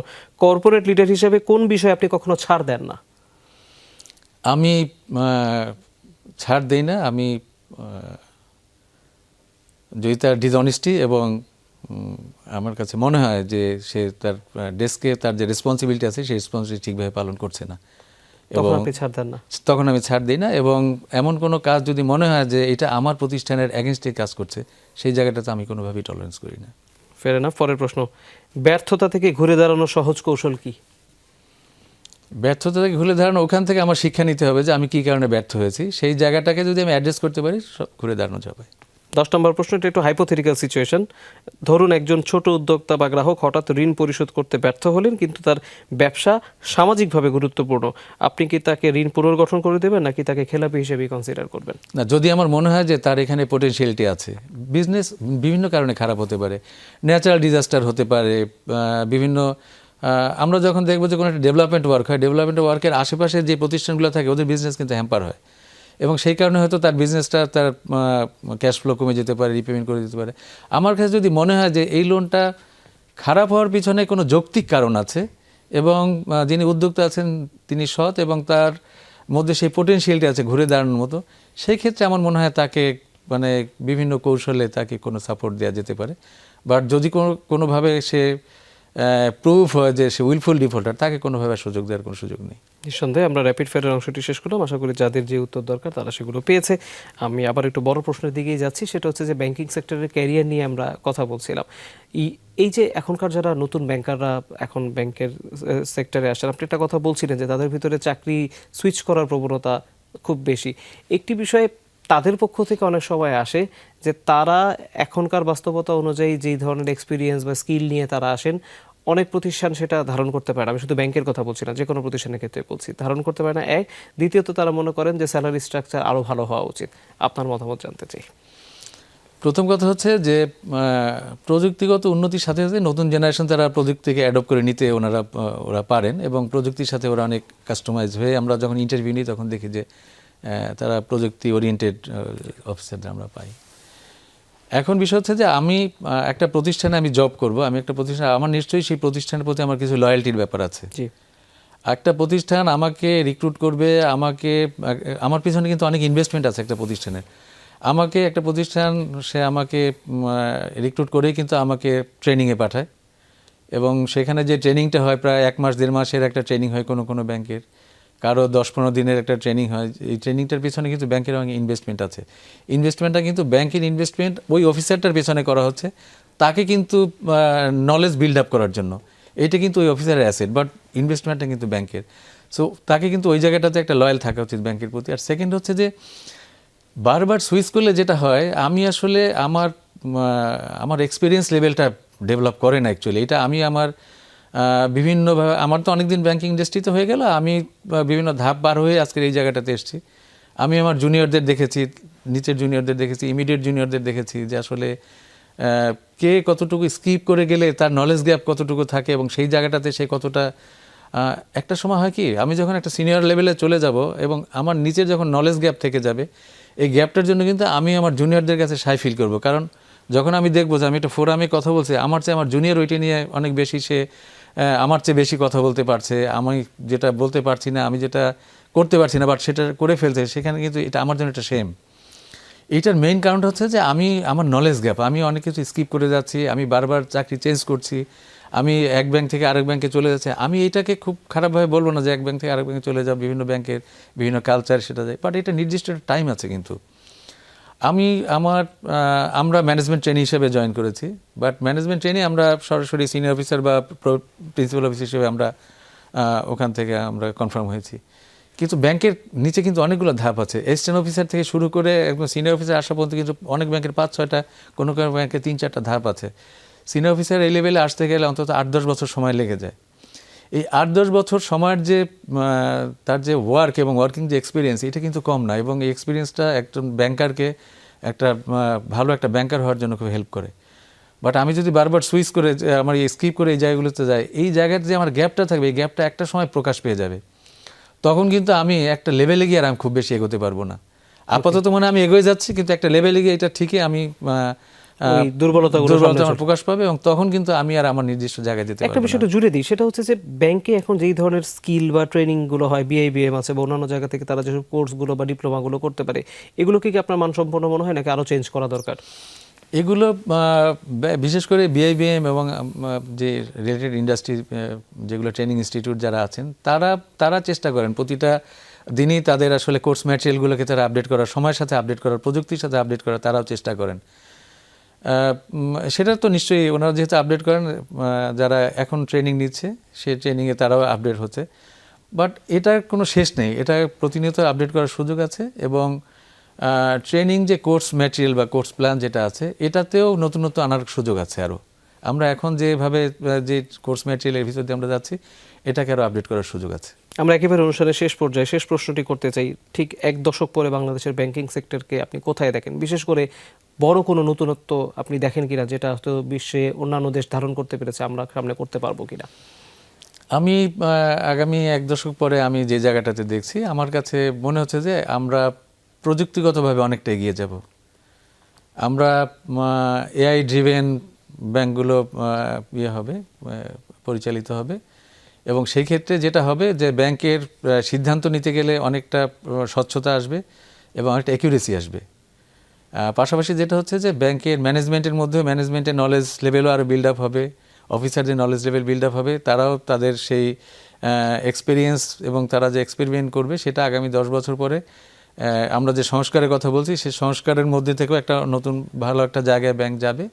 কর্পোরেট লিডার হিসেবে কোন বিষয়ে আপনি কখনো ছাড় দেন না? আমি ছাড় দেই না। আমি যদি তার ডিসঅনেস্টি এবং আমার কাছে মনে হয় যে সে তার ডেস্কে তার যে রেসপন্সিবিলিটি আছে সেই রেসপন্সিবিলিটি ঠিকভাবে পালন করছে না, তখন আপনি ছাড় দেন না? তখন আমি ছাড় দিই না। এবং এমন কোনো কাজ যদি মনে হয় যে এটা আমার প্রতিষ্ঠানের অ্যাগেনস্টে কাজ করছে, সেই জায়গাটাতে আমি কোনোভাবেই টলারেন্স করি না। ফের না। পরের প্রশ্ন, ব্যর্থতা থেকে ঘুরে দাঁড়ানোর সহজ কৌশল কি? ব্যর্থতা থেকে ঘুরে দাঁড়ানো, ওখান থেকে আমার শিক্ষা নিতে হবে যে আমি কী কারণে ব্যর্থ হয়েছি, সেই জায়গাটাকে যদি আমি অ্যাড্রেস করতে পারি, ঘুরে দাঁড়ানো যাবে। 10 নম্বর প্রশ্ন, এটা একটু হাইপোথেটিক্যাল সিচুয়েশন। ধরুন একজন ছোট উদ্যোক্তা বা গ্রাহক হঠাৎ ঋণ পরিশোধ করতে ব্যর্থ হলেন, কিন্তু তার ব্যবসা সামাজিকভাবে গুরুত্বপূর্ণ। আপনি কি তাকে ঋণ পুনর্গঠন করে দেবেন, নাকি তাকে খেলাপি হিসেবে কনসিডার করবেন? না, যদি আমার মনে হয় যে তার এখানে পোটেনশিয়ালিটি আছে। বিজনেস বিভিন্ন কারণে খারাপ হতে পারে, ন্যাচারাল ডিজাস্টার হতে পারে, বিভিন্ন আমরা যখন দেখবো যে কোনো একটা ডেভেলপমেন্ট ওয়ার্ক হয়, ডেভেলপমেন্ট ওয়ার্কের আশেপাশে যে প্রতিষ্ঠানগুলো থাকে ওদের বিজনেস কিন্তু হ্যাম্পার হয়, এবং সেই কারণে হয়তো তার বিজনেসটা, তার ক্যাশ ফ্লো কমে যেতে পারে, রিপেমেন্ট করে দিতে পারে। আমার কাছে যদি মনে হয় যে এই লোনটা খারাপ হওয়ার পিছনে কোনো যৌক্তিক কারণ আছে, এবং যিনি উদ্যোক্তা আছেন তিনি সৎ, এবং তার মধ্যে সেই পোটেনশিয়ালটি আছে ঘুরে দাঁড়ানোর মতো, সেই ক্ষেত্রে আমার মনে হয় তাকে মানে বিভিন্ন কৌশলে তাকে কোনো সাপোর্ট দেওয়া যেতে পারে। বাট যদি কোনোভাবে সে প্রুফ হয় যে সে উইলফুল ডিফল্টার, তাকে কোনোভাবে সুযোগ দেওয়ার কোনো সুযোগ নেই। নিঃসন্দেহে আমরা র্যাপিড ফায়ারের অংশটি শেষ করলাম। আশা করি যাদের যে উত্তর দরকার তারা সেগুলো পেয়েছে। আমি আবার একটু বড় প্রশ্নের দিকেই যাচ্ছি, সেটা হচ্ছে যে ব্যাংকিং সেক্টরের ক্যারিয়ার নিয়ে আমরা কথা বলছিলাম। এই যে এখনকার যারা নতুন ব্যাংকাররা এখন ব্যাংকের সেক্টরে আসেন, আপনি একটা কথা বলছিলেন যে তাদের ভিতরে চাকরি সুইচ করার প্রবণতা খুব বেশি। একটি বিষয়ে তাদের পক্ষ থেকে অনেক সময় আসে যে তারা এখনকার বাস্তবতা অনুযায়ী যেই ধরনের এক্সপিরিয়েন্স বা স্কিল নিয়ে তারা আসেন, অনেক প্রতিষ্ঠান সেটা ধারণ করতে পারে না। আমি শুধু ব্যাংকের কথা বলছি না, যে কোনো প্রতিষ্ঠানের ক্ষেত্রে বলছি, ধারণ করতে পারে না। এক, দ্বিতীয়ত তারা মনে করেন যে স্যালারি স্ট্রাকচার আরও ভালো হওয়া উচিত। আপনার মতামত জানতে চাই। প্রথম কথা হচ্ছে যে প্রযুক্তিগত উন্নতির সাথে সাথে নতুন জেনারেশন তারা প্রযুক্তিকে অ্যাডপ্ট করে নিতে ওরা পারেন, এবং প্রযুক্তির সাথে ওরা অনেক কাস্টমাইজ হয়ে, আমরা যখন ইন্টারভিউ নিই তখন দেখি যে তারা প্রযুক্তি ওরিয়েন্টেড অফিসারদের আমরা পাই। এখন বিষয় হচ্ছে যে আমি একটা প্রতিষ্ঠানে আমি জব করব, আমি একটা প্রতিষ্ঠান, আমার নিশ্চয়ই সেই প্রতিষ্ঠানের প্রতি আমার কিছু লয়্যালটির ব্যাপার আছে। জি। একটা প্রতিষ্ঠান আমাকে রিক্রুট করবে, আমার পিছনে কিন্তু অনেক ইনভেস্টমেন্ট আছে একটা প্রতিষ্ঠানের। আমাকে একটা প্রতিষ্ঠান সে আমাকে রিক্রুট করেই কিন্তু আমাকে ট্রেনিংয়ে পাঠায়, এবং সেখানে যে ট্রেনিংটা হয় প্রায় 1 মাস 1.5 মাসের একটা ট্রেনিং হয় কোনো ব্যাংকের, কারো 10-15 দিনের একটা ট্রেনিং হয়। এই ট্রেনিংটার পিছনে কিন্তু ব্যাংকের অনেক ইনভেস্টমেন্ট আছে। ইনভেস্টমেন্টটা কিন্তু ব্যাংকের ইনভেস্টমেন্ট ওই অফিসারটার পেছনে করা হচ্ছে, তাকে কিন্তু নলেজ বিল্ড আপ করার জন্য। এটা কিন্তু ওই অফিসারের অ্যাসেট, বাট ইনভেস্টমেন্টটা কিন্তু ব্যাংকের। সো তাকে কিন্তু ওই জায়গাটাতে একটা লয়াল থাকা উচিত ব্যাংকের প্রতি। আর সেকেন্ড হচ্ছে যে বারবার সুইচ করলে যেটা হয়, আমি আসলে আমার এক্সপিরিয়েন্স লেভেলটা ডেভেলপ করে না অ্যাকচুয়ালি। এটা আমি আমার বিভিন্নভাবে, আমার তো অনেকদিন ব্যাংকিং ইন্ডাস্ট্রিতে হয়ে গেল, আমি বিভিন্ন ধাপ পার হয়ে আজকের এই জায়গাটাতে এসেছি। আমি আমার জুনিয়রদের দেখেছি, নিচের জুনিয়রদের দেখেছি, ইমিডিয়েট জুনিয়রদের দেখেছি যে আসলে কে কতটুকু স্কিপ করে গেলে তার নলেজ গ্যাপ কতটুকু থাকে, এবং সেই জায়গাটাতে সে কতটা একটা সময় হয় কি, আমি যখন একটা সিনিয়র লেভেলে চলে যাব এবং আমার নিচের যখন নলেজ গ্যাপ থেকে যাবে, এই গ্যাপটার জন্য কিন্তু আমি আমার জুনিয়রদের কাছে সাই ফিল করব। কারণ যখন আমি দেখবো যে আমি একটা ফোরামে কথা বলছি, আমার জুনিয়র ওইটা নিয়ে অনেক বেশি, সে আমার চেয়ে বেশি কথা বলতে পারছে, আমি যেটা বলতে পারছি না, আমি যেটা করতে পারছি না, বাট সেটা করে ফেলছে, সেখানে কিন্তু এটা আমার জন্য একটা শেম। এইটার মেইন কারণটা হচ্ছে যে আমার নলেজ গ্যাপ, আমি অনেক কিছু স্কিপ করে যাচ্ছি, আমি বারবার চাকরি চেঞ্জ করছি, আমি এক ব্যাংক থেকে আরেক ব্যাংকে চলে যাচ্ছি। আমি এটাকে খুব খারাপভাবে বলবো না যে এক ব্যাংক থেকে আরেক ব্যাংকে চলে যাও, বিভিন্ন ব্যাংকের বিভিন্ন কালচার সেটা যায়, বাট এটা নির্দিষ্ট একটা টাইম আছে। কিন্তু আমরা ম্যানেজমেন্ট ট্রেনি হিসেবে জয়েন করেছি, বাট ম্যানেজমেন্ট ট্রেনি আমরা সরাসরি সিনিয়র অফিসার বা প্রিন্সিপাল অফিসার হিসেবে আমরা ওখান থেকে আমরা কনফার্ম হয়েছি। কিন্তু ব্যাংকের নিচে কিন্তু অনেকগুলো ধাপ আছে, অ্যাসিস্ট্যান্ট অফিসার থেকে শুরু করে একদম সিনিয়র অফিসার আসা পর্যন্ত কিন্তু অনেক ব্যাংকের 5-6টা, কোনো কোনো ব্যাংকের 3-4টা ধাপ আছে। সিনিয়র অফিসার এই লেভেলে আসতে গেলে অন্তত 8-10 বছর সময় লেগে যায়। এই 8-10 বছর সময়ের যে তার যে ওয়ার্ক এবং ওয়ার্কিং যে এক্সপিরিয়েন্স, এটা কিন্তু কম না, এবং এই এক্সপিরিয়েন্সটা একজন ব্যাংকারকে একটা ভালো একটা ব্যাংকার হওয়ার জন্য খুব হেল্প করে। বাট আমি যদি বারবার সুইচ করে আমার স্কিপ করে এই জায়গাগুলোতে যাই, এই জায়গার যে আমার গ্যাপটা থাকবে, এই গ্যাপটা একটা সময় প্রকাশ পেয়ে যাবে। তখন কিন্তু আমি একটা লেভেলে গিয়ে আর আমি খুব বেশি এগোতে পারবো না। আপাতত মনে আমি এগোয়ে যাচ্ছি, কিন্তু একটা লেভেলে গিয়ে এটা ঠিকই আমি ওই দুর্বলতাগুলো আমার প্রকাশ পাবে, এবং তখন কিন্তু আমি আর আমার নির্দিষ্ট জায়গায় যেতে পারবো একটা না। বিষয়টা জুড়ে দিই, সেটা হচ্ছে যে ব্যাংকে এখন যেই ধরনের স্কিল বা ট্রেনিং গুলো হয়, বিআইবিএম আছে বা অন্যান্য জায়গা থেকে তারা যেসব কোর্সগুলো বা ডিপ্লোমাগুলো করতে পারে, এগুলোকে কি আপনার মানসম্পন্ন মনে হয় নাকি আরো চেঞ্জ করা দরকার? এগুলো বিশেষ করে বিআইবিএম এবং যে রিলেটেড ইন্ডাস্ট্রি যেগুলো ট্রেনিং ইনস্টিটিউট যারা আছেন, তারা চেষ্টা করেন প্রতিটা দিনই তাদের আসলে কোর্স ম্যাটেরিয়ালগুলোকে তারা আপডেট করার, সময়ের সাথে আপডেট করার, প্রযুক্তির সাথে আপডেট করার তারাও চেষ্টা করেন। সেটা তো নিশ্চয়ই ওনারা যেহেতু আপডেট করেন, যারা এখন ট্রেনিং নিচ্ছে সেই ট্রেনিংয়ে তারাও আপডেট হচ্ছে। বাট এটার কোনো শেষ নেই, এটা প্রতিনিয়ত আপডেট করার সুযোগ আছে, এবং ট্রেনিং যে কোর্স ম্যাটেরিয়াল বা কোর্স প্ল্যান যেটা আছে, এটাতেও নতুন আনার সুযোগ আছে আরও। আমরা এখন যেভাবে যে কোর্স ম্যাটেরিয়ালের ভিতর দিয়ে আমরা যাচ্ছি, এটাকে আরও আপডেট করার সুযোগ আছে। আমরা একেবারে অনুষ্ঠানের শেষ পর্যায়ে শেষ প্রশ্নটি করতে চাই, ঠিক 1 দশক পরে বাংলাদেশের ব্যাংকিং সেক্টরকে আপনি কোথায় দেখেন? বিশেষ করে বড় কোনো নতুনত্ব আপনি দেখেন কিনা, যেটা হয়তো বিশ্বে অন্যান্য দেশ ধারণ করতে পেরেছে, আমরা সামনে করতে পারবো কিনা? আমি আগামী 1 দশক পরে আমি যে জায়গাটাতে দেখছি, আমার কাছে মনে হচ্ছে যে আমরা প্রযুক্তিগতভাবে অনেকটা এগিয়ে যাব। আমরা এআই ড্রিভেন ব্যাংকগুলো হবে, পরিচালিত হবে, এবং সেই ক্ষেত্রে যেটা হবে যে ব্যাংকের সিদ্ধান্ত নিতে গেলে অনেকটা স্বচ্ছতা আসবে এবং অনেকটা অ্যাকুরেসি আসবে। পাশাপাশি যেটা হচ্ছে যে ব্যাংকের ম্যানেজমেন্টের মধ্যেও ম্যানেজমেন্টের নলেজ লেভেলও আরও বিল্ড আপ হবে, অফিসারদের নলেজ লেভেল বিল্ড আপ হবে, তারাও তাদের সেই এক্সপিরিয়েন্স এবং তারা যে এক্সপেরিমেন্ট করবে, সেটা আগামী 10 বছর পরে আমরা যে সংস্কারের কথা বলছি, সেই সংস্কারের মধ্যে থেকেও একটা নতুন ভালো একটা জায়গায় ব্যাংক যাবে।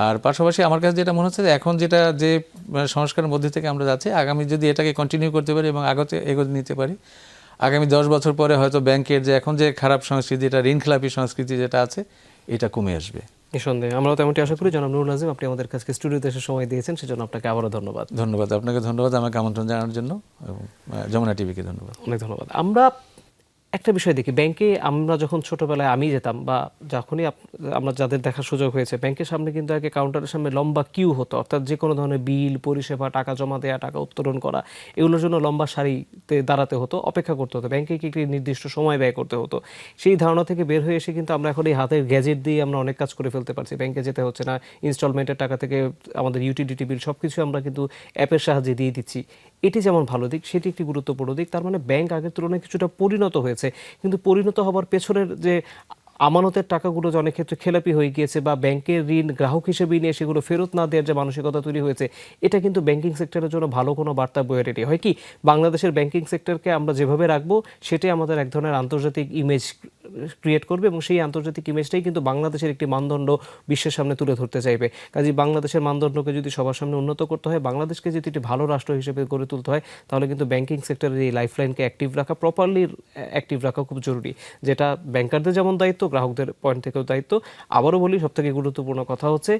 আর পাশাপাশি আমার কাছে যেটা মনে হচ্ছে যে এখন যেটা যে সংস্কারের মধ্যে থেকে আমরা যাচ্ছি, আগামী যদি এটাকে কন্টিনিউ করতে পারি এবং এগোতে নিতে পারি, আগামী 10 বছর পরে হয়তো ব্যাংকের যে এখন যে খারাপ সংস্কৃতি, এটা ঋণখেলাপি সংস্কৃতি যেটা আছে, এটা কমে আসবে নিঃসন্দেহে আমরাও তেমনটি আশা করি। জনাব নুরুল আজিম, আপনি আমাদের কাছে স্টুডিওতে এসে সময় দিয়েছেন, সেজন্য আপনাকে আবারও ধন্যবাদ। ধন্যবাদ আপনাকে, ধন্যবাদ আমাকে আমন্ত্রণ জানানোর জন্য, এবং যমুনা টিভিকে ধন্যবাদ। অনেক ধন্যবাদ। আমরা একটা বিষয় দেখি, ব্যাংকে আমরা যখন ছোটবেলায় আমি যেতাম বা যখনই আমরা যাদের দেখার সুযোগ হয়েছে, ব্যাংকের সামনে কিন্তু আগে কাউন্টারের সামনে লম্বা কিউ হতো, অর্থাৎ যে কোনো ধরনের বিল পরিষেবা, টাকা জমা দেওয়া, টাকা উত্তোলন করা, এগুলোর জন্য লম্বা সারিতে দাঁড়াতে হতো, অপেক্ষা করতে হতো, ব্যাংকে একটি নির্দিষ্ট সময় ব্যয় করতে হতো। সেই ধারণা থেকে বের হয়ে এসে কিন্তু আমরা এখন এই হাতের গ্যাজেট দিয়ে আমরা অনেক কাজ করে ফেলতে পারছি, ব্যাংকে যেতে হচ্ছে না, ইনস্টলমেন্টের টাকা থেকে আমাদের ইউটিলিটি বিল সব কিছু আমরা কিন্তু অ্যাপের সাহায্যে দিয়ে দিচ্ছি। এটি যেমন ভালো দিক, সেটি একটি গুরুত্বপূর্ণ দিক। তার মানে ব্যাংক আগের তুলনায় কিছুটা পরিণত হয়েছে, কিন্তু পরিণত হবার পেছনের যে আমানতের টাকাগুলো যে অনেক ক্ষেত্রে খেলাপি হয়ে গিয়েছে বা ব্যাংকের ঋণ গ্রাহক হিসেবে নিয়ে সেগুলো ফেরত না দেওয়ার যে মানসিকতা তৈরি হয়েছে, এটা কিন্তু ব্যাংকিং সেক্টরের জন্য ভালো কোনো বার্তা বয়ে রেডি হয় কি বাংলাদেশের ব্যাংকিং সেক্টরকে আমরা যেভাবে রাখবো, সেটাই আমাদের এক ধরনের আন্তর্জাতিক ইমেজ ক্রিয়েট করবে, এবং সেই আন্তর্জাতিক ইমেজটাই কিন্তু বাংলাদেশের একটি মানদণ্ড বিশ্বের সামনে তুলে ধরতে চাইবে। কাজেই বাংলাদেশের মানদণ্ডকে যদি সবার সামনে উন্নত করতে হয়, বাংলাদেশকে যদি একটি ভালো রাষ্ট্র হিসেবে গড়ে তুলতে হয়, তাহলে কিন্তু ব্যাংকিং সেক্টরের এই লাইফলাইনকে অ্যাক্টিভ রাখা, প্রপারলি অ্যাক্টিভ রাখা খুব জরুরি, যেটা ব্যাংকারদের যেমন দায়িত্ব, গ্রাহকদের পয়েন্ট থেকেও দায়িত্ব। আবারও বলি, সবথেকে গুরুত্বপূর্ণ কথা হচ্ছে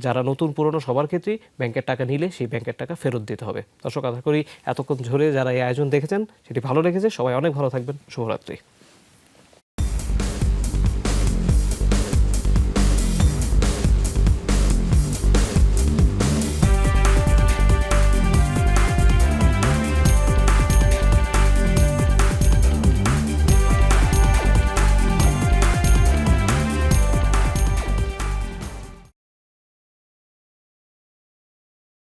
যারা নতুন পুরনো সবার ক্ষেত্রেই ব্যাংকের টাকা নিলে সেই ব্যাংকের টাকা ফেরত দিতে হবে। দর্শক, আশা করি এতক্ষণ ধরে যারা এই আয়োজন দেখেছেন সেটি ভালো লেগেছে। সবাই অনেক ভালো থাকবেন। শুভরাত্রি।